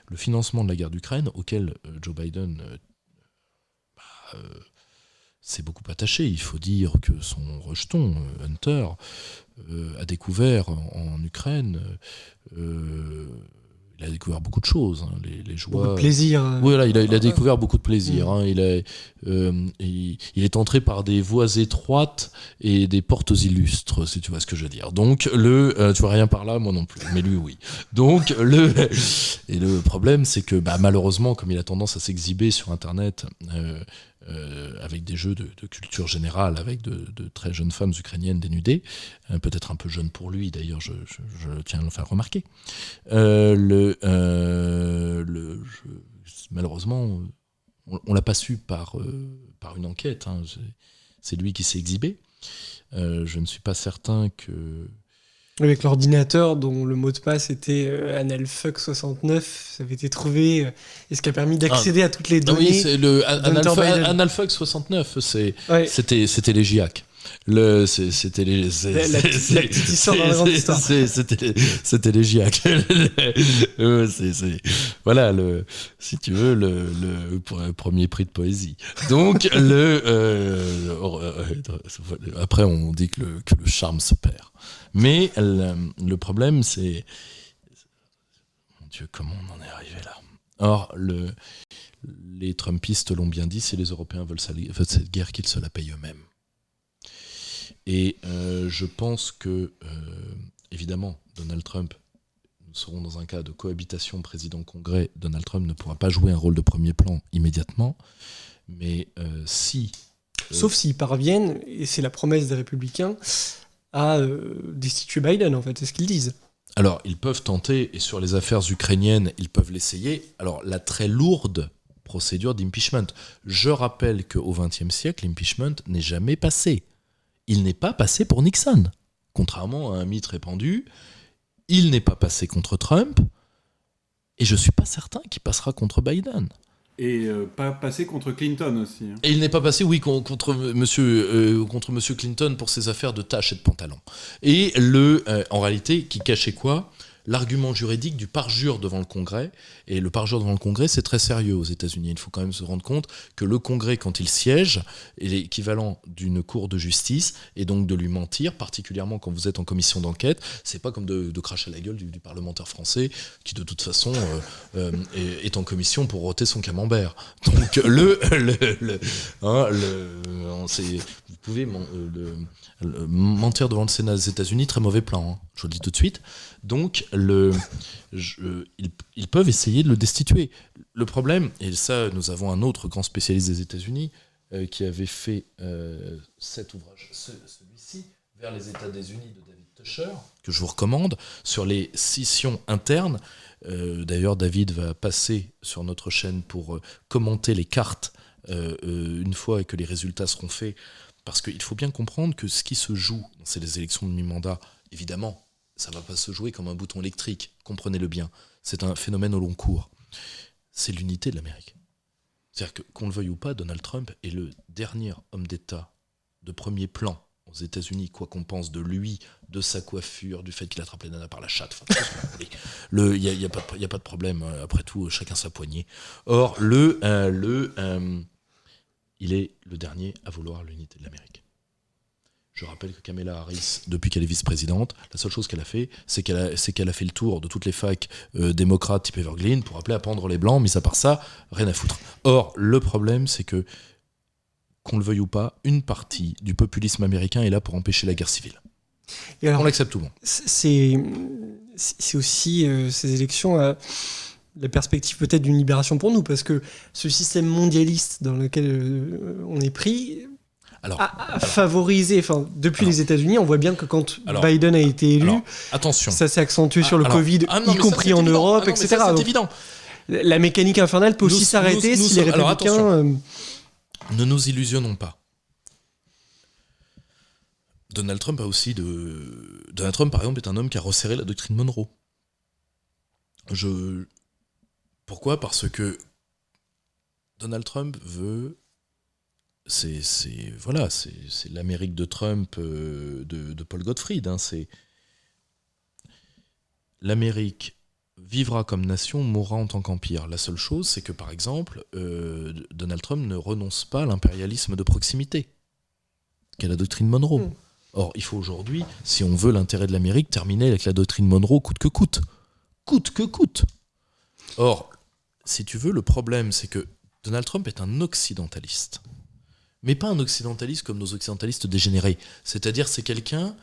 Le financement de la guerre d'Ukraine, auquel Joe Biden s'est beaucoup attaché. Il faut dire que son rejeton, Hunter, a découvert en Ukraine, il a découvert beaucoup de choses, hein, les joies. Beaucoup de plaisir. Oui, là, il a découvert beaucoup de plaisir. Hein, il est entré par des voies étroites et des portes illustres, si tu vois ce que je veux dire. Donc, tu vois rien par là, moi non plus, mais lui, oui. Donc, le problème, c'est que malheureusement, comme il a tendance à s'exhiber sur Internet, avec des jeux de culture générale, avec de très jeunes femmes ukrainiennes dénudées, peut-être un peu jeunes pour lui, d'ailleurs, je tiens à le faire remarquer. Malheureusement, on l'a pas su par une enquête, hein. C'est lui qui s'est exhibé. Je ne suis pas certain que... Avec l'ordinateur dont le mot de passe était analfuck69, ça avait été trouvé, et ce qui a permis d'accéder à toutes les données. Oui, c'est le analfuck69, c'était les GIAC. C'était les la petite histoire dans la grande histoire. C'était les GIAC. Voilà, si tu veux, le premier prix de poésie. Donc, après, on dit que le charme se perd. Mais le problème, c'est... Mon Dieu, comment on en est arrivé là ? Or, les Trumpistes l'ont bien dit, si les Européens veulent cette guerre, qu'ils se la payent eux-mêmes. Et je pense que, évidemment, Donald Trump, nous serons dans un cas de cohabitation président-congrès, Donald Trump ne pourra pas jouer un rôle de premier plan immédiatement, mais si... Sauf s'ils parviennent, et c'est la promesse des Républicains, à destituer Biden, en fait, c'est ce qu'ils disent. Alors, ils peuvent tenter, et sur les affaires ukrainiennes, ils peuvent l'essayer. Alors, la très lourde procédure d'impeachment. Je rappelle qu'au XXe siècle, l'impeachment n'est jamais passé. Il n'est pas passé pour Nixon. Contrairement à un mythe répandu, il n'est pas passé contre Trump, et je ne suis pas certain qu'il passera contre Biden. Et pas passé contre Clinton aussi. Hein. Et il n'est pas passé, oui, contre monsieur Clinton pour ses affaires de tâches et de pantalons. Et en réalité, qui cachait quoi ? L'argument juridique du parjure devant le Congrès. Et le parjure devant le Congrès, c'est très sérieux aux États-Unis. Il faut quand même se rendre compte que le Congrès, quand il siège, est l'équivalent d'une cour de justice, et donc de lui mentir, particulièrement quand vous êtes en commission d'enquête. C'est pas comme de cracher à la gueule du parlementaire français, qui de toute façon est en commission pour ôter son camembert. Donc vous pouvez mentir devant le Sénat des États-Unis, très mauvais plan, hein, je vous le dis tout de suite. Donc, ils peuvent essayer de le destituer. Le problème, et ça, nous avons un autre grand spécialiste des États-Unis qui avait fait cet ouvrage, celui-ci, vers les États des Unis de David Tusher, que je vous recommande, sur les scissions internes. D'ailleurs, David va passer sur notre chaîne pour commenter les cartes une fois que les résultats seront faits, parce qu'il faut bien comprendre que ce qui se joue dans ces élections de mi-mandat, évidemment, ça ne va pas se jouer comme un bouton électrique, comprenez-le bien, c'est un phénomène au long cours. C'est l'unité de l'Amérique. C'est-à-dire que, qu'on le veuille ou pas, Donald Trump est le dernier homme d'État de premier plan aux États-Unis, quoi qu'on pense de lui, de sa coiffure, du fait qu'il attrape les nanas par la chatte. Il n'y a pas de problème, après tout, chacun sa poignée. Or, il est le dernier à vouloir l'unité de l'Amérique. Je rappelle que Kamala Harris, depuis qu'elle est vice-présidente, la seule chose qu'elle a fait, c'est qu'elle a fait le tour de toutes les facs démocrates type Evergreen pour appeler à pendre les blancs, mis à part ça, rien à foutre. Or, le problème, c'est que, qu'on le veuille ou pas, une partie du populisme américain est là pour empêcher la guerre civile. Et alors, on l'accepte tout le monde. C'est aussi ces élections la perspective peut-être d'une libération pour nous, parce que ce système mondialiste dans lequel on est pris a favorisé, depuis les États-Unis, on voit bien que quand Biden a été élu, attention, ça s'est accentué sur le Covid, y compris en Europe, etc. Ça, c'est évident. La mécanique infernale peut aussi s'arrêter si les républicains... Ne nous illusionnons pas. Donald Trump, par exemple, est un homme qui a resserré la doctrine Monroe. Pourquoi ? Parce que Donald Trump veut... C'est l'Amérique de Trump de Paul Gottfried. C'est l'Amérique vivra comme nation, mourra en tant qu'empire. La seule chose, c'est que, par exemple, Donald Trump ne renonce pas à l'impérialisme de proximité, qu'est la doctrine Monroe. Or, il faut aujourd'hui, si on veut l'intérêt de l'Amérique, terminer avec la doctrine Monroe coûte que coûte. Coûte que coûte. Or, si tu veux, le problème, c'est que Donald Trump est un occidentaliste. Mais pas un occidentaliste comme nos occidentalistes dégénérés. C'est-à-dire, c'est quelqu'un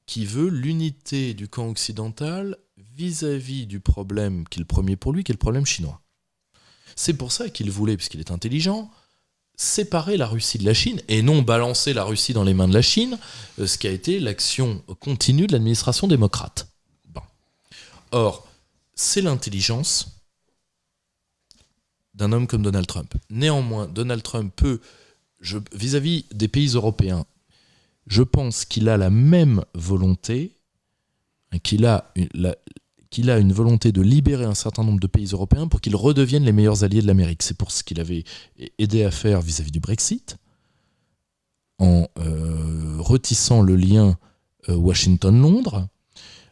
qui veut l'unité du camp occidental vis-à-vis du problème qui est le premier pour lui, qui est le problème chinois. C'est pour ça qu'il voulait, puisqu'il est intelligent, séparer la Russie de la Chine, et non balancer la Russie dans les mains de la Chine, ce qui a été l'action continue de l'administration démocrate. Bon. Or, c'est l'intelligence d'un homme comme Donald Trump. Néanmoins, Donald Trump peut, vis-à-vis des pays européens, je pense qu'il a la même volonté, qu'il a une volonté de libérer un certain nombre de pays européens pour qu'ils redeviennent les meilleurs alliés de l'Amérique. C'est pour ce qu'il avait aidé à faire vis-à-vis du Brexit, en retissant le lien Washington-Londres.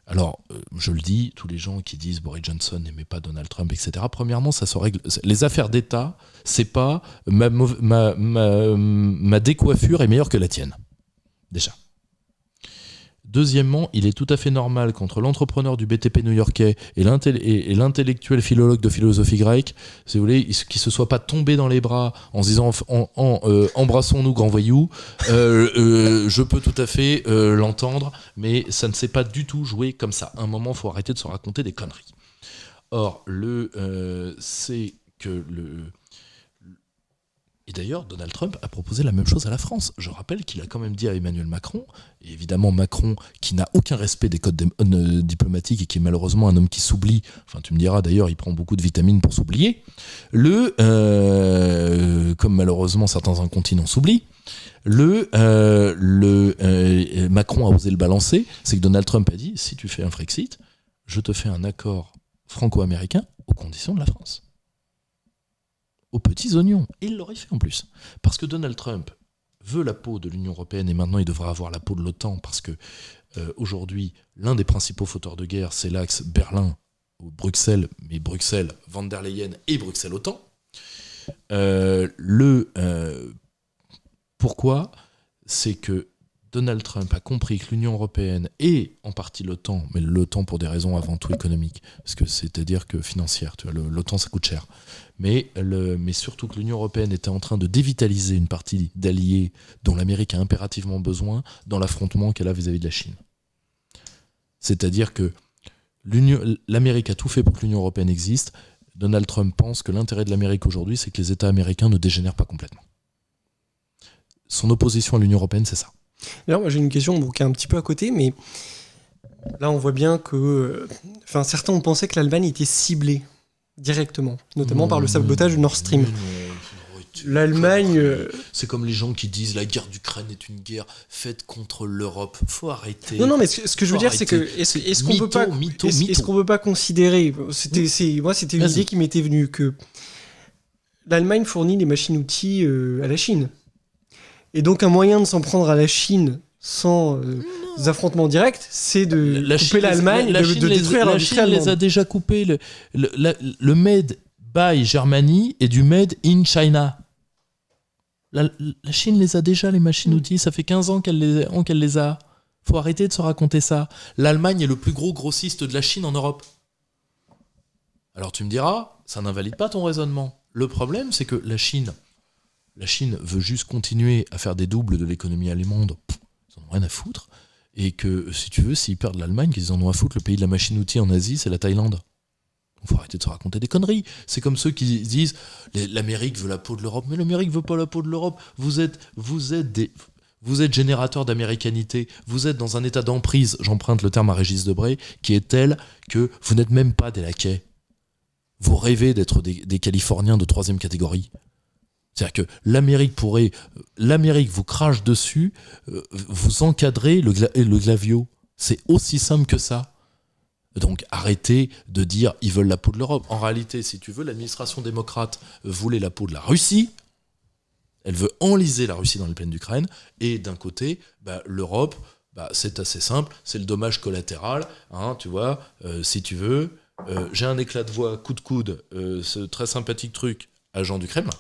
Alors, je le dis, tous les gens qui disent Boris Johnson n'aimait pas Donald Trump, etc., premièrement, ça se règle. Les affaires d'État, c'est pas ma décoiffure est meilleure que la tienne. Déjà. Deuxièmement, il est tout à fait normal qu'entre l'entrepreneur du BTP new-yorkais et l'intellectuel philologue de philosophie grecque, si vous voulez, qu'il ne se soit pas tombé dans les bras en se disant embrassons-nous grand voyou, je peux tout à fait l'entendre, mais ça ne s'est pas du tout joué comme ça. À un moment, il faut arrêter de se raconter des conneries. Or, c'est que et d'ailleurs, Donald Trump a proposé la même chose à la France. Je rappelle qu'il a quand même dit à Emmanuel Macron, et évidemment Macron, qui n'a aucun respect des codes diplomatiques et qui est malheureusement un homme qui s'oublie, enfin tu me diras d'ailleurs, il prend beaucoup de vitamines pour s'oublier, comme malheureusement certains incontinents s'oublient, Macron a osé le balancer, c'est que Donald Trump a dit, si tu fais un Frexit, je te fais un accord franco-américain aux conditions de la France. Aux petits oignons. Et il l'aurait fait en plus. Parce que Donald Trump veut la peau de l'Union européenne et maintenant il devra avoir la peau de l'OTAN parce que aujourd'hui, l'un des principaux fauteurs de guerre, c'est l'axe Berlin-Bruxelles, mais Bruxelles, Van der Leyen et Bruxelles-OTAN. Pourquoi ? C'est que Donald Trump a compris que l'Union européenne et en partie l'OTAN, mais l'OTAN pour des raisons avant tout économiques, parce que c'est-à-dire que financières, tu vois, l'OTAN ça coûte cher, mais surtout que l'Union européenne était en train de dévitaliser une partie d'alliés dont l'Amérique a impérativement besoin dans l'affrontement qu'elle a vis-à-vis de la Chine. C'est-à-dire que l'Amérique a tout fait pour que l'Union européenne existe. Donald Trump pense que l'intérêt de l'Amérique aujourd'hui, c'est que les États américains ne dégénèrent pas complètement. Son opposition à l'Union européenne, c'est ça. D'ailleurs, moi, j'ai une question qui est un petit peu à côté, mais là, on voit bien que. Enfin, certains ont pensé que l'Allemagne était ciblée directement, notamment par le sabotage du Nord Stream. L'Allemagne. C'est comme les gens qui disent la guerre d'Ukraine est une guerre faite contre l'Europe. Faut arrêter. Non, mais ce que je veux dire, c'est que est-ce qu'on peut pas considérer, c'était une idée qui m'était venue, que l'Allemagne fournit des machines-outils à la Chine. Et donc un moyen de s'en prendre à la Chine sans affrontements directs, c'est de couper l'Allemagne et de détruire l'industrie allemande. La Chine les a déjà coupés. Le Made by Germany et du Made in China. La Chine les a déjà, les machines-outils. Ça fait 15 ans qu'elle les a. Faut arrêter de se raconter ça. L'Allemagne est le plus gros grossiste de la Chine en Europe. Alors tu me diras, ça n'invalide pas ton raisonnement. Le problème, c'est que la Chine veut juste continuer à faire des doubles de l'économie allemande. Ils en ont rien à foutre. Et que, si tu veux, s'ils perdent l'Allemagne, qu'ils en ont à foutre, le pays de la machine-outil en Asie, c'est la Thaïlande. Il faut arrêter de se raconter des conneries. C'est comme ceux qui disent l'Amérique veut la peau de l'Europe. Mais l'Amérique veut pas la peau de l'Europe. Vous êtes générateur d'américanité. Vous êtes dans un état d'emprise, j'emprunte le terme à Régis Debray, qui est tel que vous n'êtes même pas des laquais. Vous rêvez d'être des Californiens de 3e catégorie. C'est-à-dire que l'Amérique vous crache dessus, vous encadrez le glavio. C'est aussi simple que ça. Donc arrêtez de dire ils veulent la peau de l'Europe. En réalité, si tu veux, l'administration démocrate voulait la peau de la Russie. Elle veut enliser la Russie dans les plaines d'Ukraine. Et d'un côté, l'Europe, c'est assez simple, c'est le dommage collatéral. Hein, tu vois, si tu veux, j'ai un éclat de voix coup de coude, ce très sympathique truc, agent du Kremlin.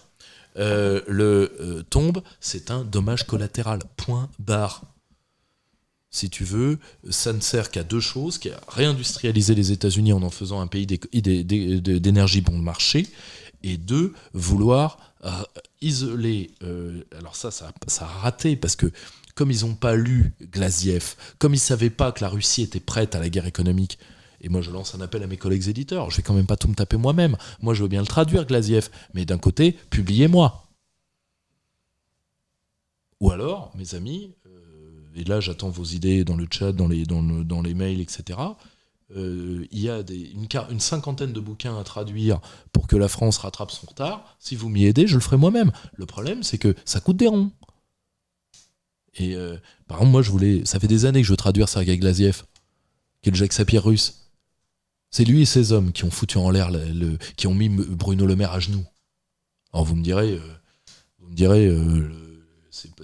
Tombe, c'est un dommage collatéral. Point barre. Si tu veux, ça ne sert qu'à deux choses, qu'à réindustrialiser les États-Unis en faisant un pays d'énergie bon marché, et deux, vouloir isoler. Alors ça a raté, parce que comme ils n'ont pas lu Glaziev, comme ils ne savaient pas que la Russie était prête à la guerre économique, et moi je lance un appel à mes collègues éditeurs, je vais quand même pas tout me taper moi-même, moi je veux bien le traduire Glaziev, mais d'un côté, publiez-moi. Ou alors, mes amis, et là j'attends vos idées dans le chat, dans les mails, etc., il y a une cinquantaine de bouquins à traduire pour que la France rattrape son retard. Si vous m'y aidez, je le ferai moi-même. Le problème, c'est que ça coûte des ronds. Et par exemple, moi, ça fait des années que je veux traduire Sergei Glaziev, qui est le Jacques Sapir russe. C'est lui et ses hommes qui ont foutu en l'air, qui ont mis Bruno Le Maire à genoux. Alors vous me direz,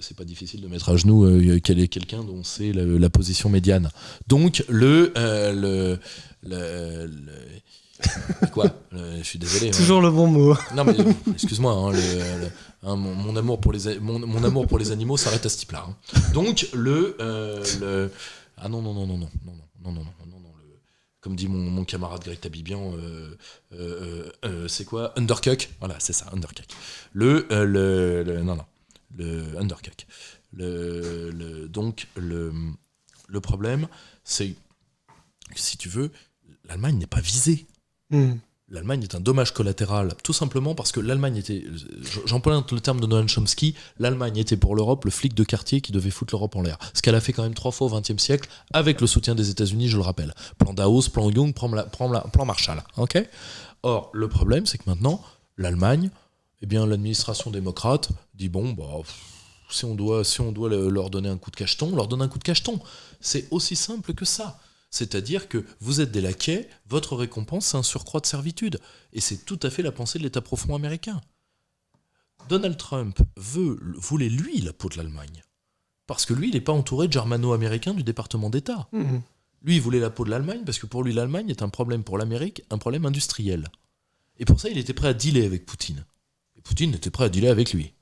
c'est pas difficile de mettre à genoux quelqu'un dont c'est la position médiane. Donc quoi je suis désolé. Toujours le bon mot. Non mais excuse-moi. Mon amour pour les animaux s'arrête à ce type-là. Hein. Donc ah non. Comme dit mon camarade Greg Tabibian, c'est quoi? Undercuck. Voilà, c'est ça, Undercuck. Le Undercuck. Donc, le problème, c'est que si tu veux, l'Allemagne n'est pas visée. L'Allemagne est un dommage collatéral, tout simplement parce que l'Allemagne était, j'emprunte le terme de Noam Chomsky, l'Allemagne était pour l'Europe le flic de quartier qui devait foutre l'Europe en l'air. Ce qu'elle a fait quand même 3 fois au XXe siècle, avec le soutien des États-Unis, je le rappelle. Plan Dawes, plan Young, plan Marshall. Okay. Or, le problème, c'est que maintenant, l'Allemagne, l'administration démocrate dit si on doit leur donner un coup de cacheton, on leur donne un coup de cacheton. C'est aussi simple que ça. C'est-à-dire que vous êtes des laquais, votre récompense, c'est un surcroît de servitude. Et c'est tout à fait la pensée de l'État profond américain. Donald Trump voulait, lui, la peau de l'Allemagne. Parce que lui, il n'est pas entouré de germano-américains du département d'État. Lui, il voulait la peau de l'Allemagne parce que pour lui, l'Allemagne est un problème pour l'Amérique, un problème industriel. Et pour ça, il était prêt à dealer avec Poutine. Et Poutine était prêt à dealer avec lui.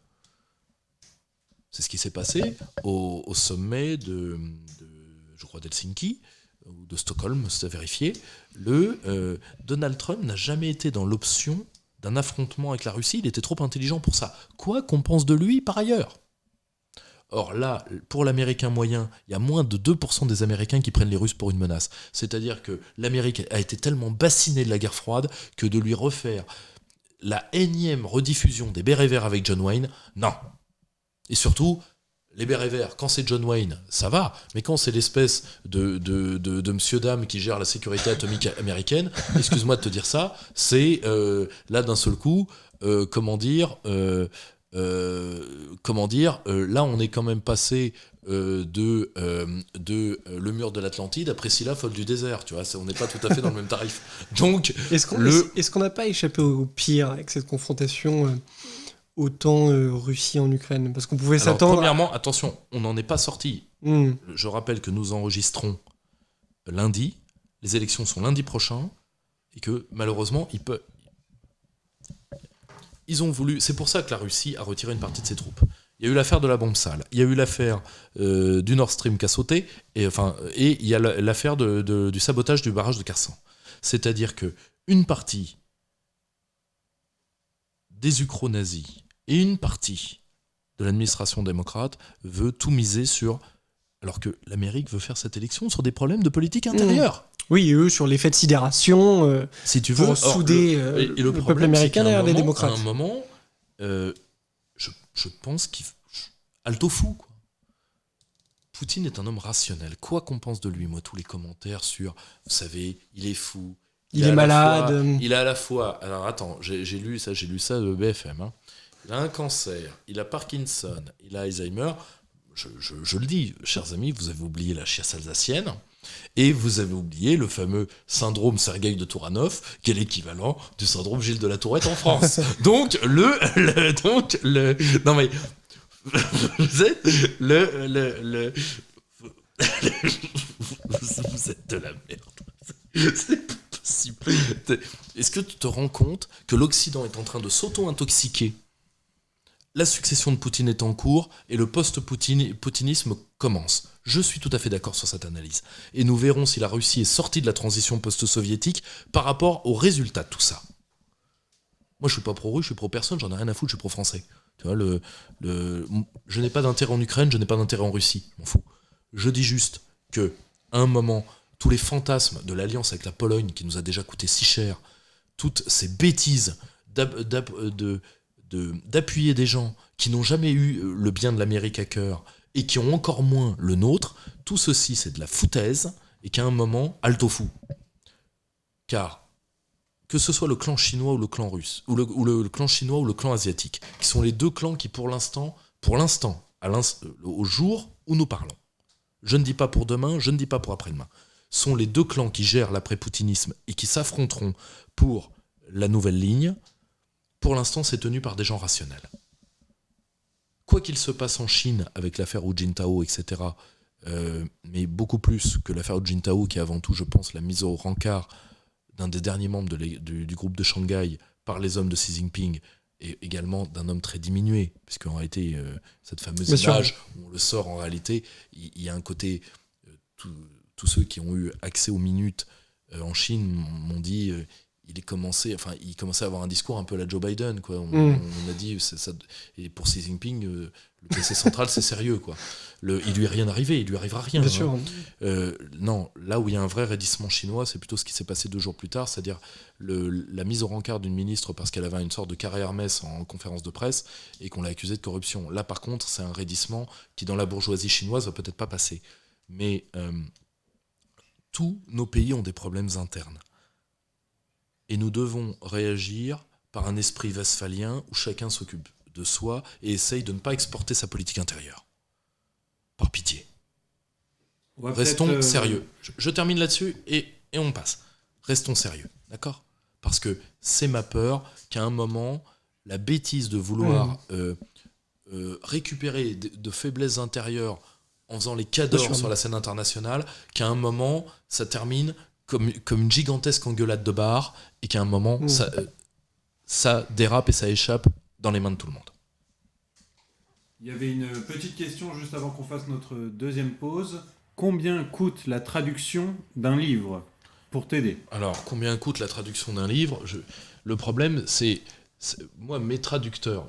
C'est ce qui s'est passé au sommet je crois, d'Helsinki, ou de Stockholm, c'est à vérifier. Donald Trump n'a jamais été dans l'option d'un affrontement avec la Russie, il était trop intelligent pour ça. Quoi qu'on pense de lui par ailleurs. Or là, pour l'Américain moyen, il y a moins de 2% des Américains qui prennent les Russes pour une menace. C'est-à-dire que l'Amérique a été tellement bassinée de la guerre froide que de lui refaire la énième rediffusion des Bérets Verts avec John Wayne, non. Et surtout, les bérets verts, quand c'est John Wayne, ça va, mais quand c'est l'espèce de monsieur dame qui gère la sécurité atomique américaine, excuse-moi de te dire ça, c'est là d'un seul coup, là on est quand même passé le mur de l'Atlantide à Priscilla, folle du désert, tu vois, on n'est pas tout à fait dans le même tarif. Donc, est-ce qu'on n'a pas échappé au pire avec cette confrontation autant Russie en Ukraine, parce qu'on pouvait s'attendre. Premièrement, attention, on n'en est pas sorti. Je rappelle que nous enregistrons lundi, les élections sont lundi prochain, et que malheureusement, ils ont voulu. C'est pour ça que la Russie a retiré une partie de ses troupes. Il y a eu l'affaire de la bombe sale, il y a eu l'affaire du Nord Stream qui a sauté, et il y a l'affaire du sabotage du barrage de Kherson. C'est-à-dire que une partie des ukro-nazis et une partie de l'administration démocrate veut tout miser sur... Alors que l'Amérique veut faire cette élection sur des problèmes de politique intérieure. Oui, et eux, sur l'effet de sidération, si tu veux, pour souder le peuple américain derrière les démocrates. À un moment, je pense qu'il... Alto fou, quoi. Poutine est un homme rationnel. Quoi qu'on pense de lui, moi, tous les commentaires sur... Vous savez, il est fou. Il est malade. Il a à la fois... Alors attends, j'ai lu ça de BFM. Hein. Il a un cancer, il a Parkinson, il a Alzheimer. Je le dis, chers amis, vous avez oublié la chiasse alsacienne et vous avez oublié le fameux syndrome Sergueï de Touranov, qui est l'équivalent du syndrome Gilles de la Tourette en France. Donc, non mais... Vous êtes vous êtes de la merde. C'est pas possible. Est-ce que tu te rends compte que l'Occident est en train de s'auto-intoxiquer? La succession de Poutine est en cours et le post-poutinisme commence. Je suis tout à fait d'accord sur cette analyse. Et nous verrons si la Russie est sortie de la transition post-soviétique par rapport aux résultats de tout ça. Moi, je suis pas pro-russe, je suis pro-personne, j'en ai rien à foutre, je suis pro-français. Tu vois, je n'ai pas d'intérêt en Ukraine, je n'ai pas d'intérêt en Russie, je m'en fous. Je dis juste que, à un moment, tous les fantasmes de l'alliance avec la Pologne, qui nous a déjà coûté si cher, toutes ces bêtises d'appuyer des gens qui n'ont jamais eu le bien de l'Amérique à cœur et qui ont encore moins le nôtre, tout ceci c'est de la foutaise et qu'à un moment, alto fou. Car que ce soit le clan chinois ou le clan russe, ou le clan chinois ou le clan asiatique, qui sont les deux clans qui pour l'instant, au jour où nous parlons, je ne dis pas pour demain, je ne dis pas pour après-demain, sont les deux clans qui gèrent l'après-poutinisme et qui s'affronteront pour la nouvelle ligne. Pour l'instant, c'est tenu par des gens rationnels. Quoi qu'il se passe en Chine avec l'affaire Hu Jintao, etc., mais beaucoup plus que l'affaire Hu Jintao, qui est avant tout, je pense, la mise au rencard d'un des derniers membres du groupe de Shanghai par les hommes de Xi Jinping, et également d'un homme très diminué, puisqu'en réalité, cette fameuse image où on le sort en réalité, il y a un côté... tous ceux qui ont eu accès aux minutes en Chine m'ont dit... il commençait à avoir un discours un peu à la Joe Biden, quoi. On a dit ça, et pour Xi Jinping le PC central c'est sérieux, quoi. Il lui est rien arrivé, il lui arrivera rien. Bien sûr. Non, là où il y a un vrai raidissement chinois, c'est plutôt ce qui s'est passé 2 jours plus tard, c'est-à-dire la mise au rencard d'une ministre parce qu'elle avait une sorte de carré Hermès en conférence de presse et qu'on l'a accusée de corruption. Là par contre, c'est un raidissement qui dans la bourgeoisie chinoise va peut-être pas passer. Mais tous nos pays ont des problèmes internes. Et nous devons réagir par un esprit westphalien où chacun s'occupe de soi et essaye de ne pas exporter sa politique intérieure. Par pitié. Restons sérieux. Je termine là-dessus et on passe. Restons sérieux, d'accord ? Parce que c'est ma peur qu'à un moment, la bêtise de vouloir récupérer de faiblesses intérieures en faisant les cadors sur la scène internationale, qu'à un moment, ça termine comme une gigantesque engueulade de bar et qu'à un moment, ça dérape et ça échappe dans les mains de tout le monde. Il y avait une petite question juste avant qu'on fasse notre deuxième pause. Combien coûte la traduction d'un livre pour t'aider ? Alors, combien coûte la traduction d'un livre ? Le problème, c'est moi, mes traducteurs.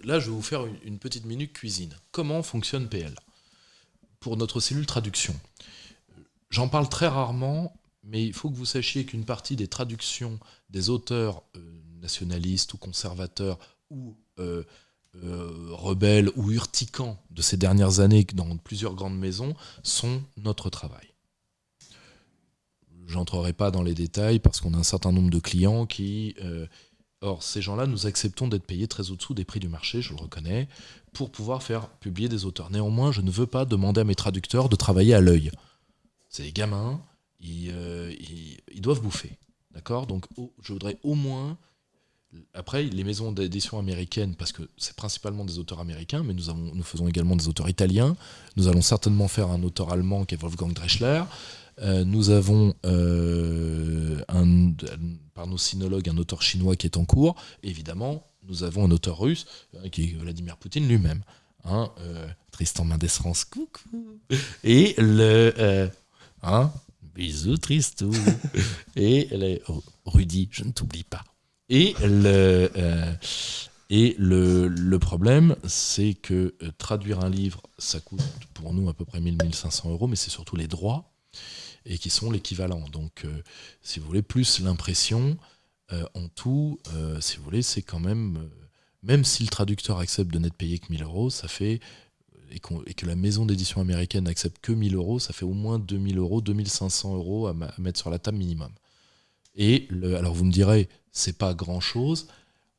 Là, je vais vous faire une petite minute cuisine. Comment fonctionne PL ? Pour notre cellule traduction. J'en parle très rarement, mais il faut que vous sachiez qu'une partie des traductions des auteurs nationalistes ou conservateurs ou rebelles ou urticants de ces dernières années dans plusieurs grandes maisons sont notre travail. J'entrerai pas dans les détails parce qu'on a un certain nombre de clients qui... Or, ces gens-là, nous acceptons d'être payés très au-dessous des prix du marché, je le reconnais, pour pouvoir faire publier des auteurs. Néanmoins, je ne veux pas demander à mes traducteurs de travailler à l'œil. C'est des gamins, ils doivent bouffer. D'accord ? Donc, je voudrais au moins... Après, les maisons d'édition américaines, parce que c'est principalement des auteurs américains, mais nous faisons également des auteurs italiens. Nous allons certainement faire un auteur allemand qui est Wolfgang Dreschler. Nous avons par nos sinologues un auteur chinois qui est en cours. Et évidemment, nous avons un auteur russe qui est Vladimir Poutine lui-même. Tristan Mendes France, coucou. Et bisous Tristou. Et Rudy, je ne t'oublie pas. Et le problème, c'est que traduire un livre, ça coûte pour nous à peu près 1 500 €, mais c'est surtout les droits et qui sont l'équivalent. Donc, si vous voulez, plus l'impression, en tout, si vous voulez, c'est quand même... même si le traducteur accepte de n'être payé que 1 000 €, ça fait... Et que la maison d'édition américaine n'accepte que 1 000 €, ça fait au moins 2 000 €, 2 500 € à mettre sur la table minimum. Et alors vous me direz, c'est pas grand-chose.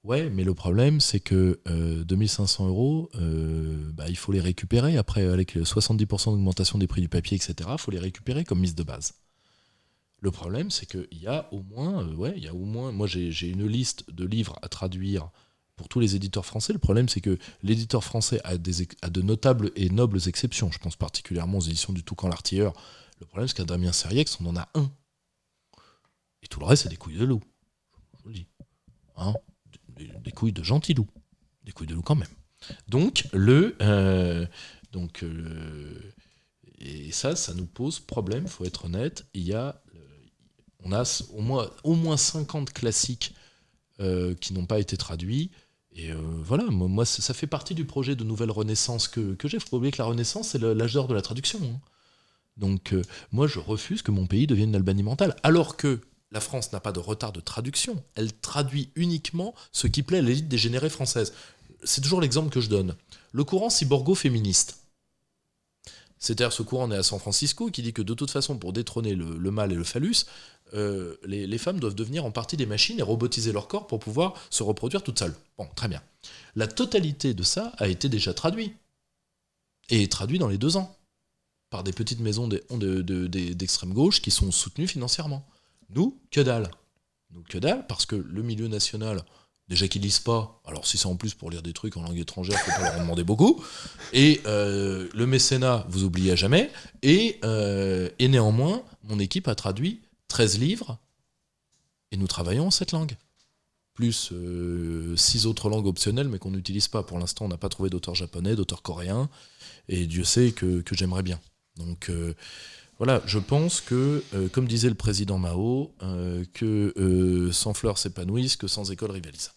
Ouais, mais le problème, c'est que 2 500 €, il faut les récupérer. Après, avec 70% d'augmentation des prix du papier, etc., il faut les récupérer comme mise de base. Le problème, c'est qu'il y a au moins... moi, j'ai une liste de livres à traduire pour tous les éditeurs français. Le problème, c'est que l'éditeur français a de notables et nobles exceptions. Je pense particulièrement aux éditions du Toucan l'Artilleur. Le problème, c'est qu'à Damien Seriex, on en a un. Et tout le reste, c'est des couilles de loup. Je vous le dis. Des couilles de gentils loups. Des couilles de loup quand même. Donc, et ça nous pose problème, il faut être honnête. On a au moins 50 classiques qui n'ont pas été traduits. Et voilà, moi, ça fait partie du projet de Nouvelle Renaissance que j'ai. Il ne faut pas oublier que la Renaissance, c'est l'âge d'or de la traduction. Donc, moi, je refuse que mon pays devienne une Albanie mentale. Alors que la France n'a pas de retard de traduction. Elle traduit uniquement ce qui plaît à l'élite dégénérée française. C'est toujours l'exemple que je donne. Le courant cyborgo-féministe. C'est-à-dire ce courant né à San Francisco qui dit que de toute façon, pour détrôner le mâle et le phallus, les femmes doivent devenir en partie des machines et robotiser leur corps pour pouvoir se reproduire toutes seules. Bon, très bien. La totalité de ça a été déjà traduit. Et traduit dans les 2 ans. Par des petites maisons d'extrême gauche qui sont soutenues financièrement. Nous, que dalle. Parce que le milieu national, déjà qu'ils lisent pas, alors si c'est en plus pour lire des trucs en langue étrangère, faut pas leur en demander beaucoup, et le mécénat, vous oubliez à jamais, et néanmoins, mon équipe a traduit 13 livres, et nous travaillons en cette langue. Plus 6 autres langues optionnelles, mais qu'on n'utilise pas. Pour l'instant, on n'a pas trouvé d'auteur japonais, d'auteur coréen, et Dieu sait que j'aimerais bien. Donc... voilà, je pense que, comme disait le président Mao, que sans fleurs s'épanouissent, que sans école rivalisent.